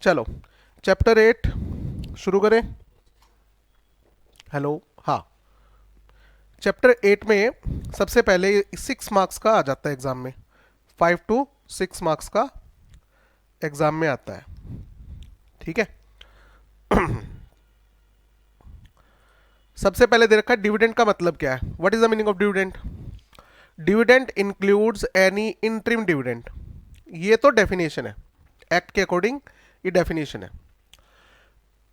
चलो चैप्टर 8 शुरू करें। हेलो। हाँ, चैप्टर 8 में सबसे पहले 6 मार्क्स का आ जाता है एग्जाम में। 5 to 6 मार्क्स का एग्जाम में आता है। ठीक है। सबसे पहले दे रखा है डिविडेंड का मतलब क्या है। What is the meaning of dividend? Dividend includes any interim dividend. ये तो डेफिनेशन है, एक्ट के अकॉर्डिंग ये डेफिनेशन है।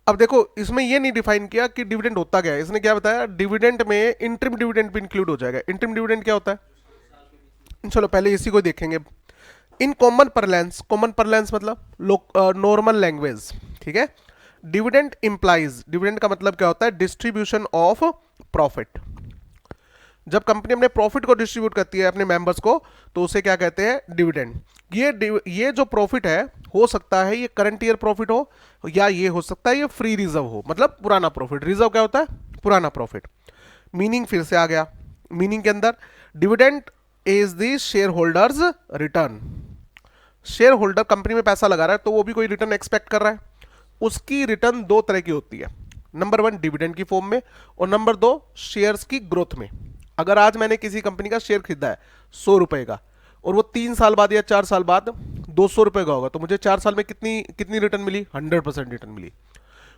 अब देखो इसमें ये नहीं डिफाइन किया कि डिविडेंड होता क्या है। इसने क्या बताया, डिविडेंड में इंटरिम डिविडेंड भी इंक्लूड हो जाएगा। इंटरिम डिविडेंड क्या होता है, चलो पहले इसी को देखेंगे। इन कॉमन परलेंस मतलब नॉर्मल लैंग्वेज। ठीक है। डिविडेंड इंप्लाइज, डिविडेंड का मतलब क्या होता है, डिस्ट्रीब्यूशन ऑफ प्रॉफिट। जब कंपनी अपने प्रॉफिट को डिस्ट्रीब्यूट करती है अपने मेंबर्स को तो उसे क्या कहते हैं, डिविडेंड। ये जो प्रॉफिट है, हो सकता है ये करंट ईयर प्रॉफिट हो या ये हो सकता है ये फ्री रिजर्व हो, मतलब पुराना प्रॉफिट। रिजर्व क्या होता है, पुराना प्रॉफिट। मीनिंग फिर से आ गया, मीनिंग के अंदर dividend is the share holders return. Share holder company में पैसा लगा रहा है तो वो भी कोई रिटर्न एक्सपेक्ट कर रहा है। उसकी रिटर्न दो तरह की होती है, नंबर 1 डिविडेंड की फॉर्म में और नंबर 2 शेयर्स की ग्रोथ में। अगर आज मैंने किसी कंपनी का शेयर खरीदा है 100 रुपए का और वो 3 साल बाद या 4 साल बाद 200 रुपए का होगा तो मुझे 4 साल में कितनी कितनी रिटर्न मिली, 100% रिटर्न मिली।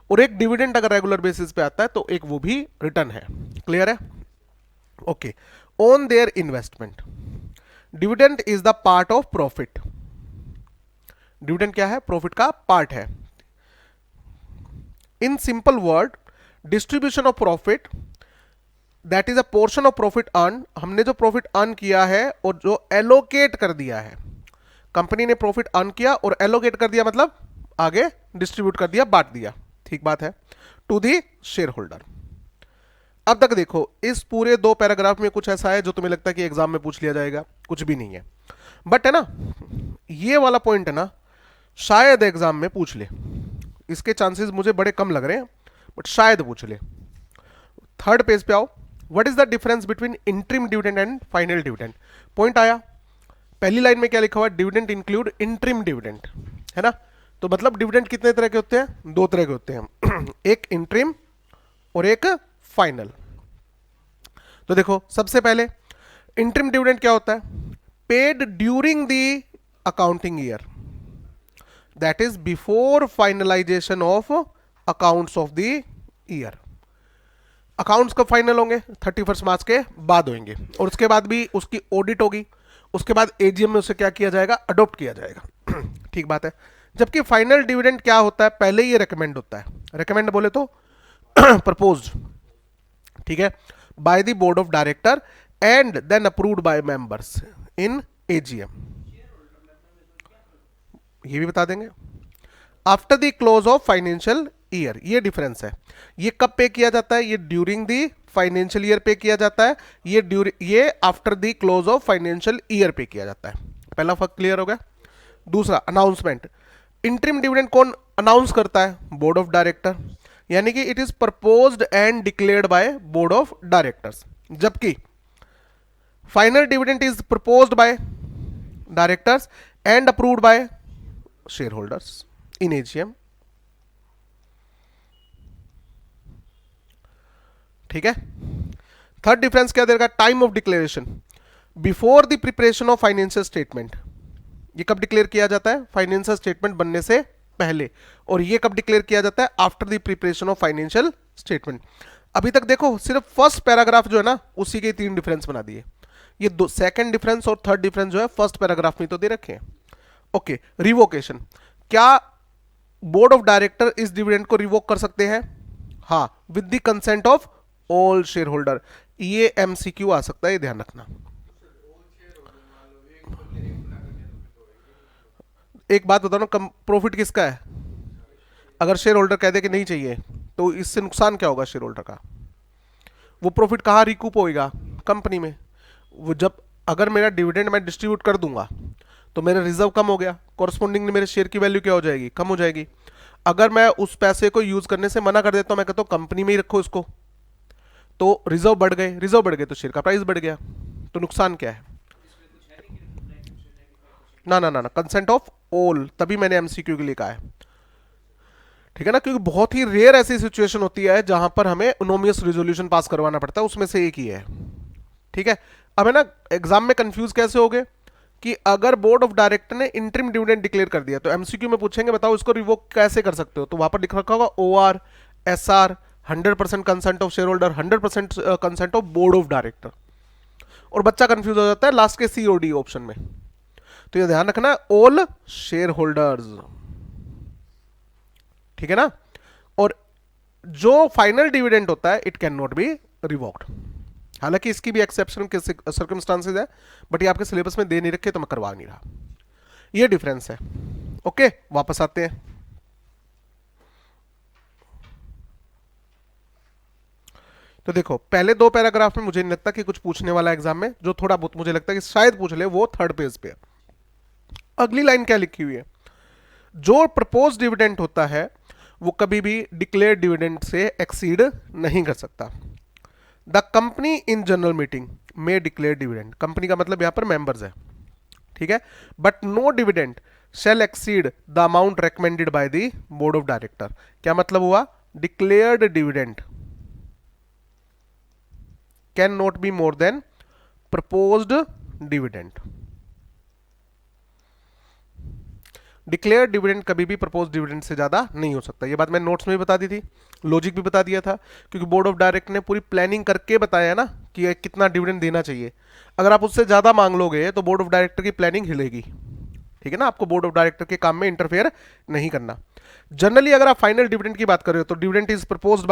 और एक डिविडेंड अगर रेगुलर बेसिस पे आता है तो एक वो भी रिटर्न है। क्लियर है? Okay. On their investment, dividend is the part of profit. Dividend क्या है, प्रॉफिट का पार्ट है। In simple word, distribution of profit that is a portion of profit earn. हमने जो प्रॉफिट अर्न किया है और जो एलोकेट कर दिया है, कंपनी ने प्रॉफिट अर्न किया और एलोकेट कर दिया मतलब आगे डिस्ट्रीब्यूट कर दिया, बांट दिया। ठीक बात है। To the shareholder. अब तक देखो इस पूरे 2 पैराग्राफ में कुछ ऐसा है जो तुम्हें लगता है कि एग्जाम में पूछ लिया जाएगा, कुछ भी नहीं है। बट है ना, ये वाला पॉइंट है ना, शायद एग्जाम में पूछ ले। इसके चांसेस मुझे बड़े कम लग रहे हैं बट शायद पूछ ले। 3rd पेज पे आओ। What is the difference between interim dividend and final dividend? Point आया। पहली लाइन में क्या लिखा हुआ है, डिविडेंड इंक्लूड इंटरिम डिविडेंड, है ना। तो मतलब डिविडेंड कितने तरह के होते हैं, 2 तरह के होते हैं एक इंटरिम और एक फाइनल। तो देखो सबसे पहले इंटरिम डिविडेंड क्या होता है, paid during the accounting year, that is before finalisation of accounts of the year. Accounts कब फाइनल होंगे, 31 मार्च के बाद होंगे और उसके बाद भी उसकी ऑडिट होगी। उसके बाद एजीएम में उसे क्या किया जाएगा, अडॉप्ट किया जाएगा ठीक बात है। जबकि फाइनल डिविडेंड क्या होता है, पहले ये रेकमेंड होता है। रेकमेंड बोले तो प्रपोज्ड, ठीक है, by the board of director and then approved by members in AGM. ये भी बता देंगे। After the close of financial year, ये डिफरेंस है। ये कब पे किया जाता है, ये ड्यूरिंग द फाइनेंशियल ईयर पे किया जाता है, ये after the close of financial year पे किया जाता है। पहला फर्क क्लियर हो गया। दूसरा अनाउंसमेंट, इंटरिम डिविडेंड कौन अनाउंस करता है, बोर्ड ऑफ डायरेक्टर, यानी कि it is proposed and declared by board of directors. जबकि final dividend is proposed by directors and approved by share holders in AGM. ठीक है। 3rd डिफरेंस क्या देगा, time of declaration, before the preparation of financial statement. ये कब declare किया जाता है, फाइनेंशियल स्टेटमेंट बनने से पहले, और ये कब डिक्लेयर किया जाता है, after the preparation of financial statement. अभी तक देखो सिर्फ फर्स्ट पैराग्राफ जो है ना उसी के 3 डिफरेंस बना दिए। ये 2nd डिफरेंस और 3rd डिफरेंस जो है फर्स्ट पैराग्राफ में तो दे रखे हैं। ओके। रिवोकेशन, क्या बोर्ड ऑफ डायरेक्टर इस डिविडेंड को रिवोक कर सकते हैं? हाँ, with the consent of all share holder. ये एमसीक्यू आ सकता है, ये ध्यान रखना। एक बात बताओ ना, कम प्रॉफिट किसका है? अगर शेयर होल्डर कह दे कि नहीं चाहिए तो इससे नुकसान क्या होगा शेयर होल्डर का? वो प्रॉफिट कहाँ रिकूप होएगा, कंपनी में। वो जब अगर मेरा डिविडेंड मैं डिस्ट्रीब्यूट कर दूंगा तो मेरा रिजर्व कम हो गया, कॉरस्पॉन्डिंगली मेरे शेयर की वैल्यू क्या हो जाएगी, कम हो जाएगी। अगर मैं उस पैसे को यूज करने से मना कर देता हूं, मैं कहता हूं कंपनी में ही रखो इसको, तो रिजर्व बढ़ गए, रिजर्व बढ़ गए तो शेयर का प्राइस बढ़ गया। तो नुकसान क्या है? ना ना ना ना, कंसेंट ऑफ ऑल, तभी मैंने एमसीक्यू के लिए कहा है। ठीक है ना, क्योंकि बहुत ही रेयर ऐसी सिचुएशन होती है जहां पर हमें इनोमियस रिजोल्यूशन पास करवाना पड़ता है, उसमें से एक ही है। ठीक है, अब है ना एग्जाम में कंफ्यूज कैसे हो गए कि अगर बोर्ड ऑफ डायरेक्टर ने इंटरिम डिविडेंड डिक्लेयर कर दिया तो एमसीक्यू में पूछेंगे बताओ इसको रिवोक कैसे कर सकते हो, तो वहां पर लिख रखा होगा OR, SR, 100% consent of share holder, 100% consent of board of director, और बच्चा कंफ्यूज हो जाता है लास्ट के COD ऑप्शन में। तो ये ध्यान रखना, ऑल शेयर होल्डर्स, ठीक है ना। और जो फाइनल डिविडेंड होता है it can not B revoked. हालांकि इसकी भी एक्सेप्शन के सर्कमस्टांसेस है, बट ये आपके सिलेबस में दे नहीं रखे तो मैं करवा नहीं रहा, ये डिफरेंस है। ओके, वापस आते हैं। तो देखो पहले दो पैराग्राफ में मुझे नहीं लगता कि कुछ पूछने वाला एग्जाम में, जो थोड़ा बहुत मुझे लगता है कि शायद पूछ ले वो थर्ड पेज पे है। अगली लाइन क्या लिखी हुई है, जो प्रपोज डिविडेंड होता है वो कभी भी डिक्लेयर डिविडेंड से एक्सीड नहीं कर सकता। The company in general meeting में डिक्लेयर डिविडेंड, कंपनी का मतलब यहां पर मेंबर्स है, ठीक है, but no dividend shall exceed the amount recommended by the board of director. क्या मतलब हुआ, declared dividend can not be more than proposed dividend. Declare dividend कभी भी प्रपोज डिविडेंड से ज्यादा नहीं हो सकता। ये बात मैंने नोट्स में भी बता दी थी, लॉजिक भी बता दिया था, क्योंकि बोर्ड ऑफ डायरेक्टर ने पूरी प्लानिंग करके बताया ना कि कितना डिविडेंड देना चाहिए। अगर आप उससे ज्यादा मांग लोगे तो बोर्ड ऑफ डायरेक्टर की प्लानिंग हिलेगी, ठीक है ना, आपको बोर्ड ऑफ डायरेक्टर के काम में इंटरफेयर नहीं करना। जनरली अगर आप फाइनल डिविडेंड की बात कर रहे हो तो dividend is proposed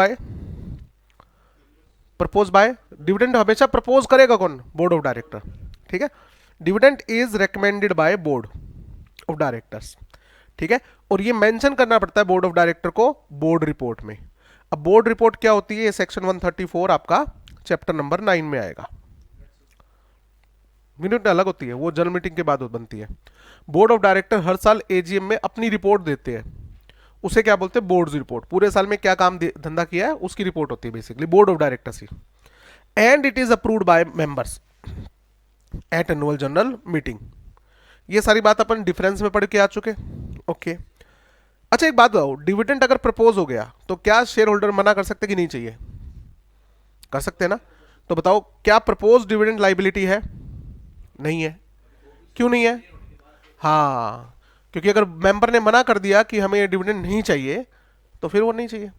bye dividend हमेशा प्रपोज करेगा कौन, बोर्ड ऑफ डायरेक्टर, ठीक है। Dividend is recommended by board of directors, ठीक है, और ये मेंशन करना पड़ता है बोर्ड ऑफ डायरेक्टर को बोर्ड रिपोर्ट में। अब बोर्ड रिपोर्ट क्या होती है, ये सेक्शन 134 आपका चैप्टर नंबर 9 में आएगा। मिनट अलग होती है, वो जनरल मीटिंग के बाद बनती है। बोर्ड ऑफ डायरेक्टर हर साल AGM में अपनी रिपोर्ट देते हैं, उसे क्या बोलते हैं, बोर्ड रिपोर्ट। पूरे साल में क्या काम धंधा किया है उसकी रिपोर्ट होती है basically board of directors he. And it is approved by members eight annual general meeting. ये सारी बात अपन डिफरेंस में पढ़ के आ चुके, ओके। अच्छा एक बात बताओ, डिविडेंड अगर प्रपोज हो गया तो क्या शेयर होल्डर मना कर सकते कि नहीं चाहिए, कर सकते हैं ना। तो बताओ क्या प्रपोज डिविडेंड लाइबिलिटी है, नहीं है, क्यों नहीं है, हाँ, क्योंकि अगर मेंबर ने मना कर दिया कि हमें डिविडेंड नहीं चाहिए तो फिर वो नहीं चाहिए।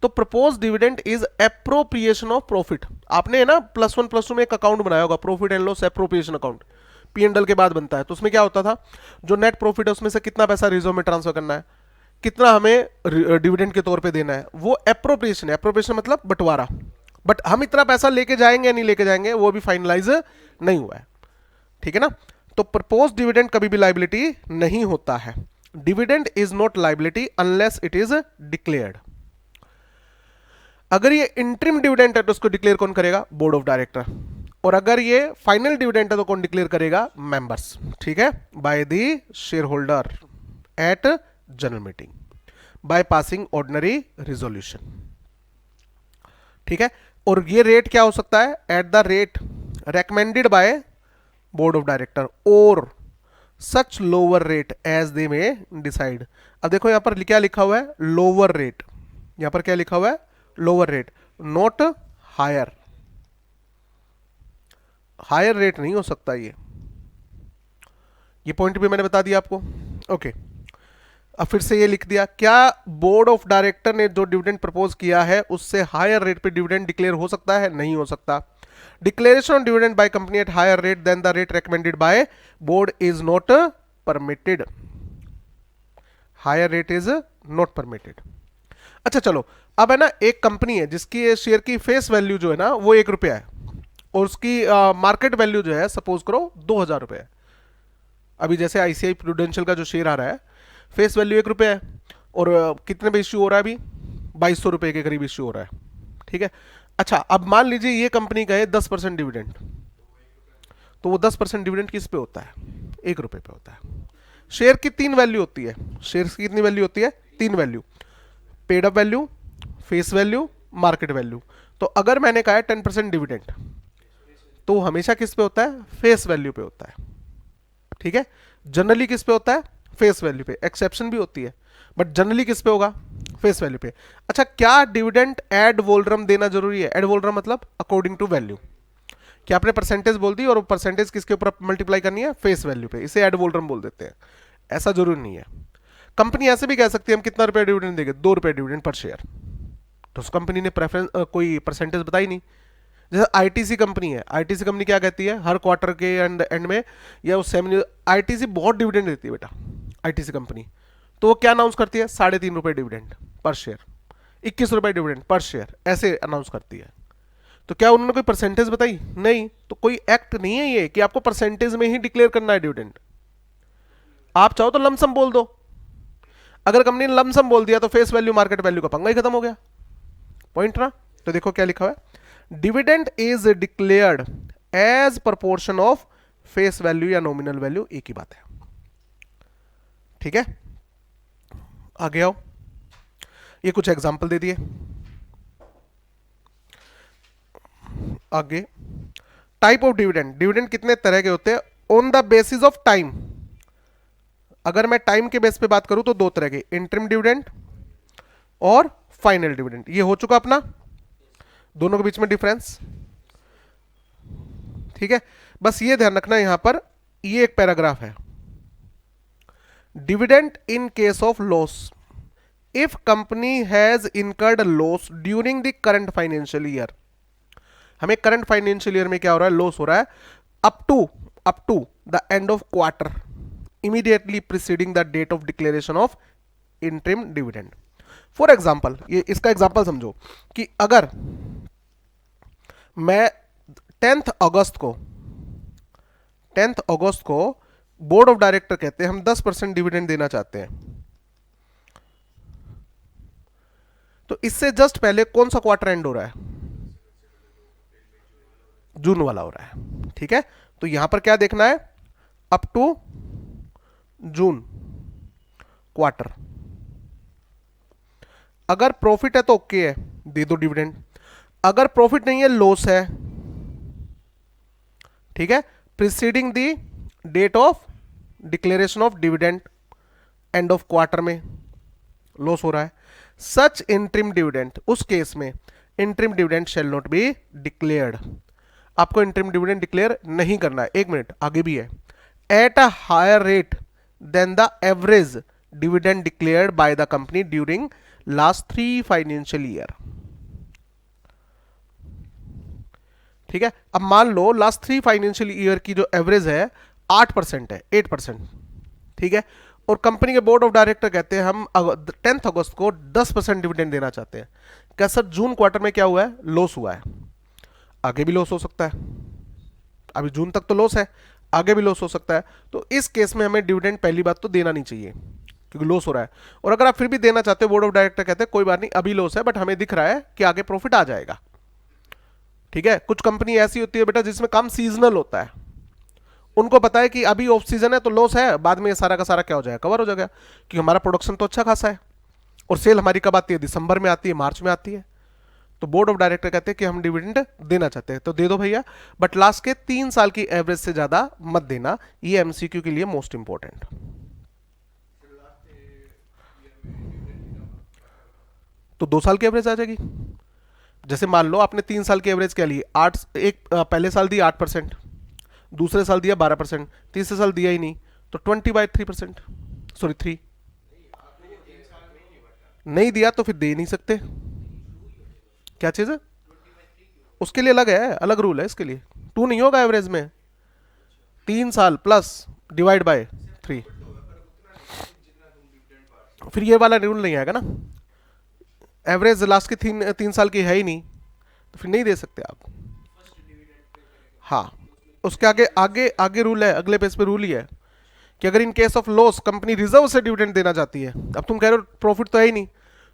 तो propose dividend is appropriation of profit. आपने है ना +1 +2 में एक अकाउंट बनाया होगा, profit and loss appropriation account, P&L के बाद बनता है। तो उसमें क्या होता था, जो नेट प्रॉफिट है उसमें से कितना पैसा रिजर्व में ट्रांसफर करना है, कितना हमें डिविडेंड के तौर पे देना है, वो एप्रोप्रिएशन है। एप्रोप्रिएशन मतलब बंटवारा, बट हम इतना पैसा लेके जाएंगे या नहीं लेके जाएंगे वो भी फाइनलाइज नहीं हुआ है, ठीक है ना। तो प्रपोज डिविडेंड कभी भी लाइबिलिटी नहीं होता है। Dividend is not liability unless it is declared. अगर ये इंटरिम डिविडेंड है तो उसको डिक्लेयर कौन करेगा, बोर्ड ऑफ डायरेक्टर, और अगर ये फाइनल डिविडेंड है तो कौन डिक्लेयर करेगा, मेंबर्स, ठीक है, by the share holder at general meeting by passing ordinary resolution, ठीक है। और ये रेट क्या हो सकता है, at the rate recommended by board of director और such lower rate as they may decide. अब देखो यहां पर क्या लिखा हुआ है, लोअर रेट, यहां पर क्या लिखा हुआ है, lower rate, not higher. Higher rate नहीं हो सकता ये पॉइंट भी मैंने बता दिया आपको, ओके। अब फिर से ये लिख दिया, क्या बोर्ड ऑफ डायरेक्टर ने जो डिविडेंड प्रपोज किया है उससे हायर रेट पे डिविडेंड डिक्लेयर हो सकता है, नहीं हो सकता। Declaration of dividend by company at higher rate than the rate recommended by board is not permitted, higher rate is not permitted. अच्छा चलो, अब है ना एक कंपनी है जिसकी शेयर की फेस वैल्यू जो है ना वो 1 रुपया है, और उसकी मार्केट वैल्यू जो है सपोज करो 2000 रुपये है। अभी जैसे ICICI प्रूडेंशियल का जो शेयर आ रहा है फेस वैल्यू 1 रुपये है, और कितने पे इश्यू हो रहा है अभी, 2200 रुपये के करीब इश्यू हो रहा है, ठीक है। अच्छा अब मान लीजिए ये कंपनी का है 10% डिविडेंड, तो वो 10% डिविडेंड किस पे होता है, 1 रुपये पे होता है। शेयर की 3 वैल्यू होती है, शेयर की कितनी वैल्यू होती है, 3 value, paid up value, face value, market value. तो अगर मैंने कहा है 10% डिविडेंड तो हमेशा किस पे होता है, फेस वैल्यू पे होता है, ठीक है। जनरली किस पे होता है, फेस वैल्यू पे, एक्सेप्शन भी होती है बट जनरली किस पे होगा, फेस वैल्यू पे। अच्छा, क्या डिविडेंड एड वोल्रम देना जरूरी है? एड वोल्रम मतलब अकॉर्डिंग टू वैल्यू। क्या आपने परसेंटेज बोल दी और परसेंटेज किसके ऊपर मल्टीप्लाई करनी है, फेस वैल्यू पे, इसे एड वोल्रम बोल देते हैं। ऐसा जरूरी नहीं है। कंपनी ऐसे भी कह सकती है हम कितना रुपया डिविडेंड देंगे, 2 रुपये डिविडेंड पर शेयर, तो उस कंपनी ने प्रेफरेंस कोई परसेंटेज बताई नहीं। जैसे आईटीसी कंपनी है, आईटीसी कंपनी क्या कहती है हर क्वार्टर के एंड में या उस सेमी, आईटीसी बहुत डिविडेंड देती है बेटा आईटीसी कंपनी, तो वो क्या अनाउंस करती है, 3.5 रुपये डिविडेंड पर शेयर, 21 रुपये डिविडेंड पर शेयर, ऐसे अनाउंस करती है। तो क्या उन्होंने कोई परसेंटेज बताई? नहीं। तो कोई एक्ट नहीं है ये कि आपको परसेंटेज में ही डिक्लेयर करना है डिविडेंड। आप चाहो तो लमसम बोल दो, अगर कंपनी ने लमसम बोल दिया तो फेस वैल्यू मार्केट वैल्यू का पंगा ही खत्म हो गया। पॉइंट ना। तो देखो क्या लिखा हुआ है, dividend is declared as proportion of face value या नॉमिनल वैल्यू, एक ही बात है। ठीक है, आगे आओ, ये कुछ एग्जांपल दे दिए। आगे, टाइप ऑफ डिविडेंड, डिविडेंड कितने तरह के होते हैं on the basis of time. अगर मैं टाइम के बेस पे बात करूं तो 2 तरह के, इंटरिम डिविडेंड और फाइनल डिविडेंड। ये हो चुका अपना, दोनों के बीच में डिफरेंस। ठीक है, बस ये ध्यान रखना यहां पर, ये एक पैराग्राफ है, dividend in case of loss, if company has incurred loss during the current financial year. हमें करंट फाइनेंशियल ईयर में क्या हो रहा है, लॉस हो रहा है up to the end of quarter immediately preceding the date of declaration of interim dividend. For example, ये इसका एग्जाम्पल समझो कि अगर मैं 10th अगस्त को बोर्ड ऑफ डायरेक्टर कहते हैं हम 10% डिविडेंड देना चाहते हैं, तो इससे जस्ट पहले कौन सा क्वार्टर एंड हो रहा है, जून वाला हो रहा है। ठीक है, तो यहां पर क्या देखना है, अप टू जून क्वार्टर। अगर प्रॉफिट है तो ओके है, दे दो डिविडेंड। अगर प्रॉफिट नहीं है, लॉस है, ठीक है, preceding the date of declaration of dividend, end of quarter में लॉस हो रहा है, सच इंटरिम डिविडेंड, उस केस में interim dividend shall not be declared. आपको इंटरिम डिविडेंड डिक्लेयर नहीं करना है। एक मिनट, आगे भी है, at a higher rate than the average dividend declared by the company during last 3 financial year. ठीक है, अब मान लो लास्ट 3 फाइनेंशियल ईयर की जो एवरेज है 8% है, 8%। ठीक है, और कंपनी के बोर्ड ऑफ डायरेक्टर कहते हैं हम 10th अगस्त को 10% डिविडेंड देना चाहते हैं। क्या सर जून क्वार्टर में क्या हुआ है, लॉस हुआ है, आगे भी लॉस हो सकता है, अभी जून तक तो लॉस है, आगे भी लॉस हो सकता है, तो इस केस में हमें डिविडेंड पहली बात तो देना नहीं चाहिए क्योंकि लॉस हो रहा है। और अगर आप फिर भी देना चाहते हो, बोर्ड ऑफ डायरेक्टर कहते हैं कोई बात नहीं अभी लॉस है बट हमें दिख रहा है कि आगे प्रॉफिट आ जाएगा। ठीक है, कुछ कंपनी ऐसी होती है बेटा जिसमें काम सीजनल होता है, उनको पता है कि अभी ऑफ सीजन है तो लॉस है, बाद में सारा का सारा क्या हो जाएगा, कवर हो जाएगा, क्योंकि हमारा प्रोडक्शन तो अच्छा खासा है और सेल हमारी कब आती है, दिसंबर में आती है, मार्च में आती है। तो बोर्ड ऑफ डायरेक्टर कहते हैं कि हम डिविडेंड देना चाहते हैं तो दे दो भैया, बट लास्ट के 3 साल की एवरेज से ज्यादा मत देना। ये एमसीक्यू के लिए मोस्ट इंपॉर्टेंट। तो 2 साल की एवरेज आ जाएगी। जैसे मान लो आपने 3 साल की एवरेज क्या ली, 8, एक पहले साल दी 8%, दूसरे साल दिया 12%, तीसरे साल दिया ही नहीं, तो 20/3%, सॉरी 3 नहीं दिया तो फिर दे नहीं सकते। क्या चीज है, उसके लिए अलग है, अलग रूल है इसके लिए, 2 नहीं होगा एवरेज में, 3 साल प्लस डिवाइड बाय 3, फिर ये वाला रूल नहीं आएगा ना, एवरेज लास्ट की 3 साल की है ही नहीं तो फिर नहीं दे सकते आप। हाँ, उसके आगे आगे आगे रूल है, अगले पेज पे रूल ही है कि अगर इन case of loss company reserve से डिविडेंड देना चाहती है, अब तुम कह रहे हो प्रॉफिट तो है ही नहीं,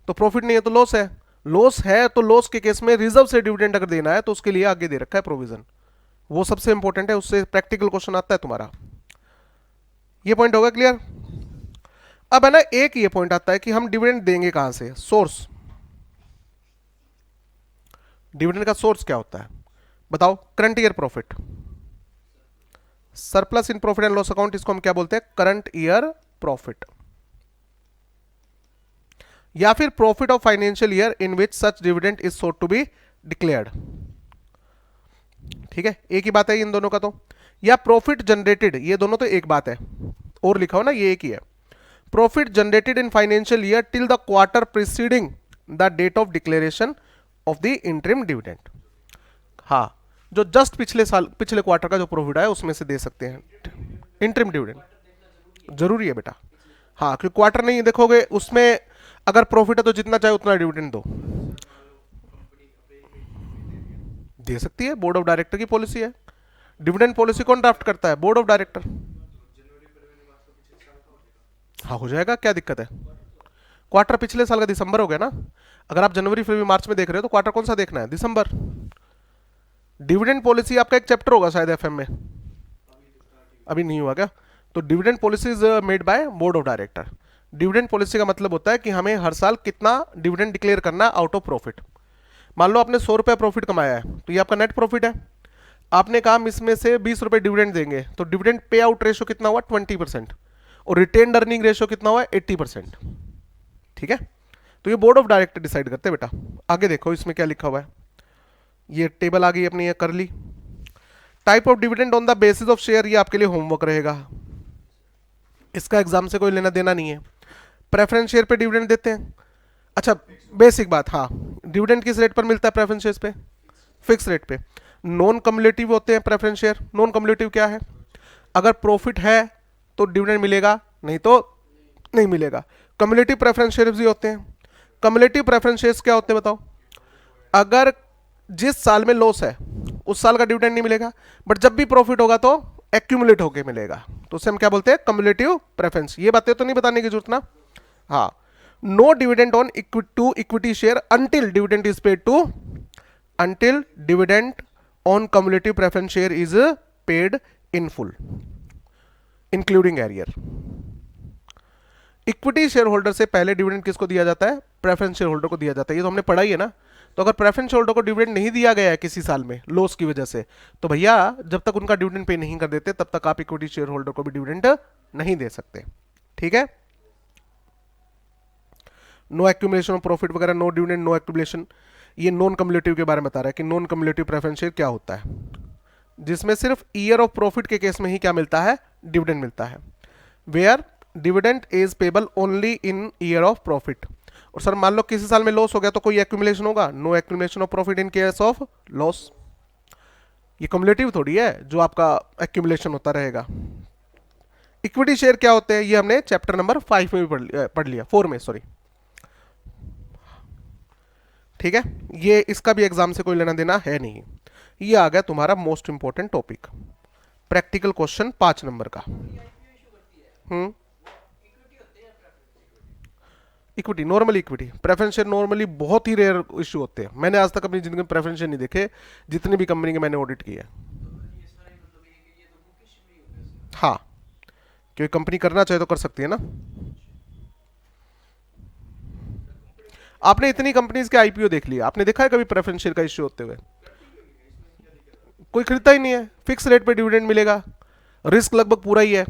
तो प्रॉफिट नहीं है तो लॉस है, लॉस है तो लॉस के केस में रिजर्व से डिविडेंड अगर देना है तो उसके लिए आगे दे रखा है प्रोविजन, वो सबसे इंपॉर्टेंट है, उससे प्रैक्टिकल क्वेश्चन आता है तुम्हारा। ये पॉइंट होगा क्लियर। अब है ना, एक ये पॉइंट आता है कि हम डिविडेंड देंगे कहां से, सोर्स, डिविडेंड का सोर्स क्या होता है बताओ, current year profit, surplus in profit and loss account, इसको हम क्या बोलते हैं, करंट ईयर प्रॉफिट, या फिर profit of financial year in which such dividend is sought to be declared. ठीक है, एक ही बात है इन दोनों का तो। या प्रॉफिट जनरेटेड, ये दोनों तो एक बात है, और लिखा हो ना ये एक ही है। Profit generated in financial year till the quarter preceding the date of declaration of the interim dividend. हाँ, जो जस्ट पिछले साल पिछले क्वार्टर का जो प्रॉफिट आया उसमें से दे सकते हैं इंटरिम डिविडेंड। जरूरी है बेटा, हाँ, क्योंकि क्वार्टर नहीं देखोगे उसमें अगर प्रॉफिट है तो जितना चाहे उतना डिविडेंड दो, दे सकती है। बोर्ड ऑफ डायरेक्टर की पॉलिसी है। डिविडेंड पॉलिसी कौन ड्राफ्ट करता है? Board of director. हाँ, हो जाएगा, क्या दिक्कत है। क्वार्टर पिछले साल का दिसंबर हो गया ना। अगर आप जनवरी फरवरी मार्च में देख रहे हो तो क्वार्टर कौन सा देखना है? दिसंबर। डिविडेंड पॉलिसी आपका एक चैप्टर होगा शायद एफएम में, अभी नहीं हुआ क्या? तो dividend policy is made by board of director. Dividend policy का मतलब होता है कि हमें हर साल कितना डिविडेंड डिक्लेयर करना है आउट ऑफ प्रॉफिट। मान लो आपने 100 रुपये प्रॉफिट कमाया है, तो ये आपका नेट प्रॉफिट है। आपने कहा हम इसमें से 20 रुपये डिविडेंड देंगे, तो डिविडेंड पे आउट रेशियो कितना हुआ? 20%। और रिटेन अर्निंग रेशियो कितना हुआ? 80%। ठीक है, तो ये बोर्ड ऑफ डायरेक्टर डिसाइड करते हैं बेटा। आगे देखो इसमें क्या लिखा हुआ है, ये टेबल आ गई अपनी, ये कर ली। Type of dividend on the basis of share, ये आपके लिए होमवर्क रहेगा, इसका एग्जाम से कोई लेना देना नहीं है। प्रेफरेंस शेयर पे डिविडेंड देते हैं। अच्छा, बेसिक बात, हाँ, डिविडेंड किस रेट पर मिलता है? प्रेफरेंस शेयर पे, फिक्स रेट पे। नॉन कम्युलेटिव होते हैं प्रेफरेंस शेयर। नॉन कम्युलेटिव क्या है? अगर प्रॉफिट है तो डिविडेंड मिलेगा, नहीं तो नहीं मिलेगा। कम्युलेटिव प्रेफरेंस शेयर भी होते हैं। कम्युलेटिव प्रेफरेंस शेयर्स क्या होते हैं बताओ? अगर जिस साल में लॉस है उस साल का डिविडेंड नहीं मिलेगा, बट जब भी प्रॉफिट होगा तो एक्यूमुलेट होके मिलेगा, तो उसे हम क्या बोलते हैं? Cumulative preference. ये बातें तो नहीं बताने की जरूरत ना। हाँ, no dividend on to equity share until dividend is paid to, until dividend on cumulative preference share is paid in full including arrear. Equity share holder से पहले डिविडेंड किसको दिया जाता है? प्रेफरेंस शेयर होल्डर को दिया जाता है। ये तो हमने पढ़ा ही है ना। तो अगर प्रेफरेंस होल्डर को डिविडेंड नहीं दिया गया है किसी साल में लॉस की वजह से, तो भैया जब तक उनका डिविडेंड पे नहीं कर देते तब तक आप इक्विटी शेयर होल्डर को भी डिविडेंड नहीं दे सकते। ठीक है, नो एक्यूमुलेशन ऑफ प्रॉफिट वगैरह, नो डिविडेंड, नो एक्यूमुलेशन। ये नॉन कम्युलेटिव के बारे में बता रहा है कि नॉन कम्युलेटिव प्रेफरेंस शेयर क्या होता है, जिसमें सिर्फ ईयर ऑफ प्रॉफिट के केस में ही क्या मिलता है? डिविडेंड मिलता है। Where dividend is payable only in year of profit. और सर मान लो किसी साल में लॉस हो गया तो कोई एक्यूमुलेशन होगा? No accumulation of profit in case of loss. ये कम्युलेटिव थोड़ी है जो आपका एक्यूमुलेशन होता रहेगा। इक्विटी शेयर क्या होते हैं? ये हमने चैप्टर नंबर 5 में भी पढ़ लिया, 4 में, सॉरी। ठीक है, ये इसका भी एग्जाम से कोई लेना देना है नहीं। ये आ गया तुम्हारा most important topic, practical question 5 number का। Equity, normal equity, preference share normally बहुत ही रेयर इश्यू होते हैं। मैंने आज तक अपनी जिंदगी में प्रेफरेंस शेयर नहीं देखे, जितनी भी कंपनी के मैंने ऑडिट किए। हाँ, क्योंकि कंपनी करना चाहे तो कर सकती है ना। आपने इतनी कंपनीज के आईपीओ देख लिया, आपने देखा है कभी प्रेफरेंस शेयर का इश्यू होते हुए? कोई खरीदता ही नहीं है। फिक्स रेट पे डिविडेंड मिलेगा, रिस्क लगभग पूरा ही है।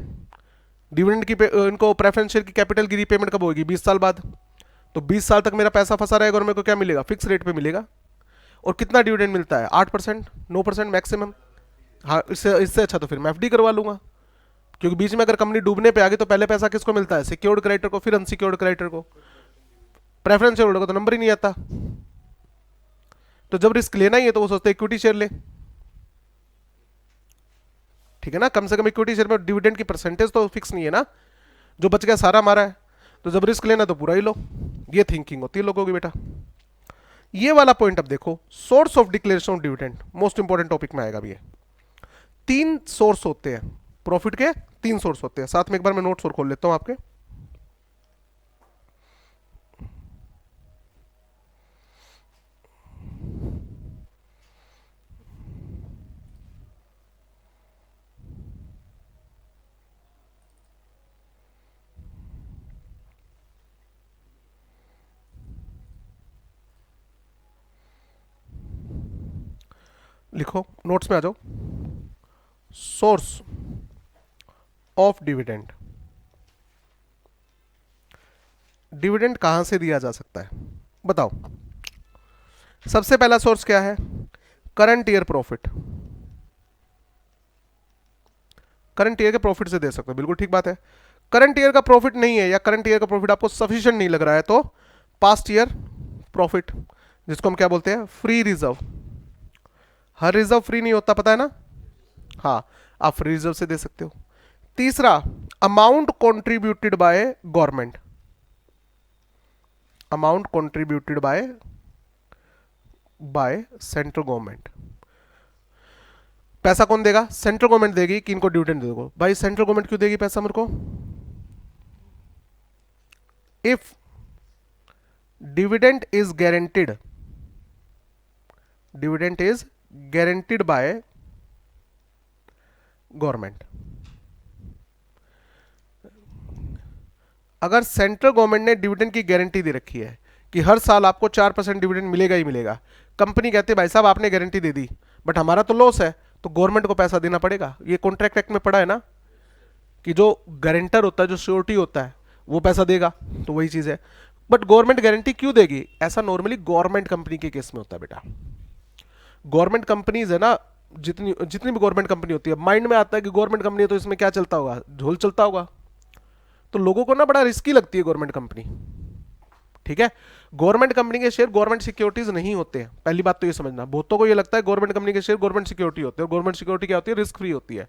डिविडेंड की इनको प्रेफरेंस शेयर की कैपिटल की रीपेमेंट कब होगी? 20 साल बाद। तो 20 साल तक मेरा पैसा फंसा रहेगा और मेरे को क्या मिलेगा? फिक्स रेट पे मिलेगा। और कितना डिविडेंड मिलता है? 8%, 9% मैक्सिमम। हाँ, इससे इससे अच्छा तो फिर मैं एफडी करवा लूंगा, क्योंकि बीच में अगर कंपनी डूबने पे आ गई तो पहले पैसा किसको मिलता है? सिक्योर्ड क्रेडिटर को, फिर अनसिक्योर्ड क्रेडिटर को। प्रेफरेंस शेयर होल्डर को तो नंबर ही नहीं आता। तो जब रिस्क लेना ही है तो वो सोचते इक्विटी शेयर ले। ठीक है ना, कम से कम इक्विटी शेयर में डिविडेंड की परसेंटेज तो फिक्स नहीं है ना, जो बच गया सारा हमारा है। तो जब रिस्क लेना तो पूरा ही लो, ये थिंकिंग होती है लोगों की बेटा। ये वाला पॉइंट अब देखो, source of declaration of dividend, most important topic में आएगा भी ये। 3 सोर्स होते हैं प्रॉफिट के, 3 सोर्स होते हैं। साथ में एक बार मैं नोट्स और खोल लेता हूं आपके। लिखो, नोट्स में आ जाओ। सोर्स ऑफ डिविडेंड, डिविडेंड कहां से दिया जा सकता है बताओ। सबसे पहला सोर्स क्या है? Current year profit. Current year के प्रॉफिट से दे सकते हो, बिल्कुल ठीक बात है। करंट ईयर का प्रॉफिट नहीं है या करंट ईयर का प्रॉफिट आपको सफिशिएंट नहीं लग रहा है तो पास्ट ईयर प्रॉफिट, जिसको हम क्या बोलते हैं? Free reserve. हर रिजर्व फ्री नहीं होता, पता है ना? हाँ, आप फ्री रिजर्व से दे सकते हो। तीसरा, amount contributed by government. Amount contributed bye central government. पैसा कौन देगा? सेंट्रल गवर्नमेंट देगी कि इनको डिविडेंड दे दो। भाई सेंट्रल गवर्नमेंट क्यों देगी पैसा मेरे को? If dividend is guaranteed, dividend is guaranteed by government. अगर सेंट्रल गवर्नमेंट ने डिविडेंड की गारंटी दे रखी है कि हर साल आपको 4% डिविडेंड मिलेगा ही मिलेगा, कंपनी कहती है भाई साहब आपने गारंटी दे दी बट हमारा तो लॉस है, तो गवर्नमेंट को पैसा देना पड़ेगा। ये कॉन्ट्रैक्ट एक्ट में पड़ा है ना कि जो गारंटर होता है, जो श्योरिटी होता है, वो पैसा देगा। तो वही चीज है। बट गवर्नमेंट गारंटी क्यों देगी? ऐसा नॉर्मली गवर्नमेंट कंपनी के केस में होता है बेटा। गवर्नमेंट कंपनीज है ना, जितनी जितनी भी गवर्नमेंट कंपनी होती है, माइंड में आता है कि गवर्नमेंट कंपनी है तो इसमें क्या चलता होगा? झोल चलता होगा। तो लोगों को ना बड़ा रिस्की लगती है गवर्नमेंट कंपनी। ठीक है, गवर्नमेंट कंपनी के शेयर गवर्नमेंट सिक्योरिटीज नहीं होते हैं, पहली बात तो ये समझना। बहुतों को ये लगता है गवर्नमेंट कंपनी के शेयर गवर्नमेंट सिक्योरिटी होते हैं, और गवर्नमेंट सिक्योरिटी क्या होती है? रिस्क फ्री होती है।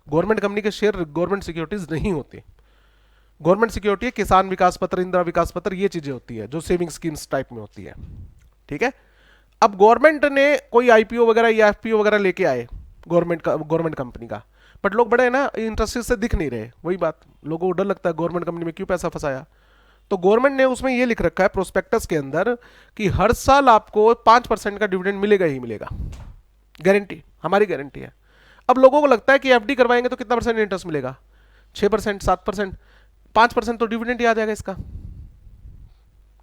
गवर्नमेंट कंपनी के शेयर गवर्नमेंट सिक्योरिटीज नहीं होती। गवर्नमेंट सिक्योरिटी है किसान विकास पत्र, इंदिरा विकास पत्र, ये चीजें होती है जो सेविंग स्कीम्स टाइप में होती है। ठीक है, अब गवर्नमेंट ने कोई आईपीओ वगैरह या एफपीओ वगैरह लेके आए गवर्नमेंट कंपनी का, बट लोग बड़े ना इंटरेस्टेड से दिख नहीं रहे। वही बात, लोगों को डर लगता है गवर्नमेंट कंपनी में क्यों पैसा फंसाया। तो गवर्नमेंट ने उसमें ये लिख रखा है प्रोस्पेक्टस के अंदर कि हर साल आपको 5% का डिविडेंड मिलेगा ही मिलेगा, गारंटी, हमारी गारंटी है। अब लोगों को लगता है कि एफडी करवाएंगे तो कितना परसेंट इंटरेस्ट मिलेगा? 6%, 7%, 5% तो डिविडेंड ही आ जाएगा इसका।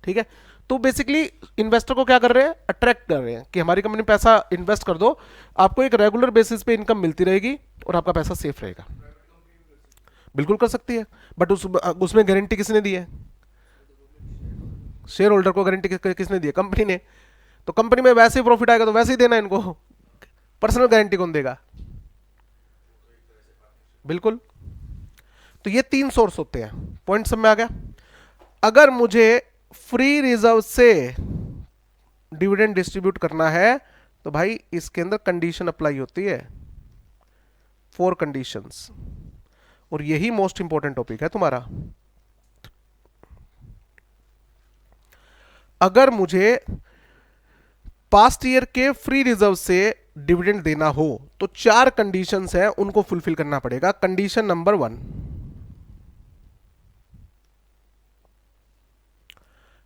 ठीक है, तो बेसिकली इन्वेस्टर को क्या कर रहे हैं? अट्रैक्ट कर रहे हैं कि हमारी कंपनी में पैसा इन्वेस्ट कर दो, आपको एक रेगुलर बेसिस पे इनकम मिलती रहेगी और आपका पैसा सेफ रहेगा। बिल्कुल कर सकती है, बट उसमें गारंटी किसने दी है? शेयर होल्डर को गारंटी किसने दी है? कंपनी ने। तो कंपनी में वैसे ही प्रॉफिट आएगा तो वैसे ही देना इनको, पर्सनल गारंटी कौन देगा? बिल्कुल। तो ये 3 सोर्स होते हैं। पॉइंट सब में आ गया। अगर मुझे फ्री रिजर्व से डिविडेंड डिस्ट्रीब्यूट करना है तो भाई इसके अंदर कंडीशन अप्लाई होती है, 4 कंडीशंस, और यही मोस्ट इंपॉर्टेंट टॉपिक है तुम्हारा। अगर मुझे पास्ट ईयर के फ्री रिजर्व से डिविडेंड देना हो तो 4 कंडीशंस हैं, उनको फुलफिल करना पड़ेगा। कंडीशन नंबर 1,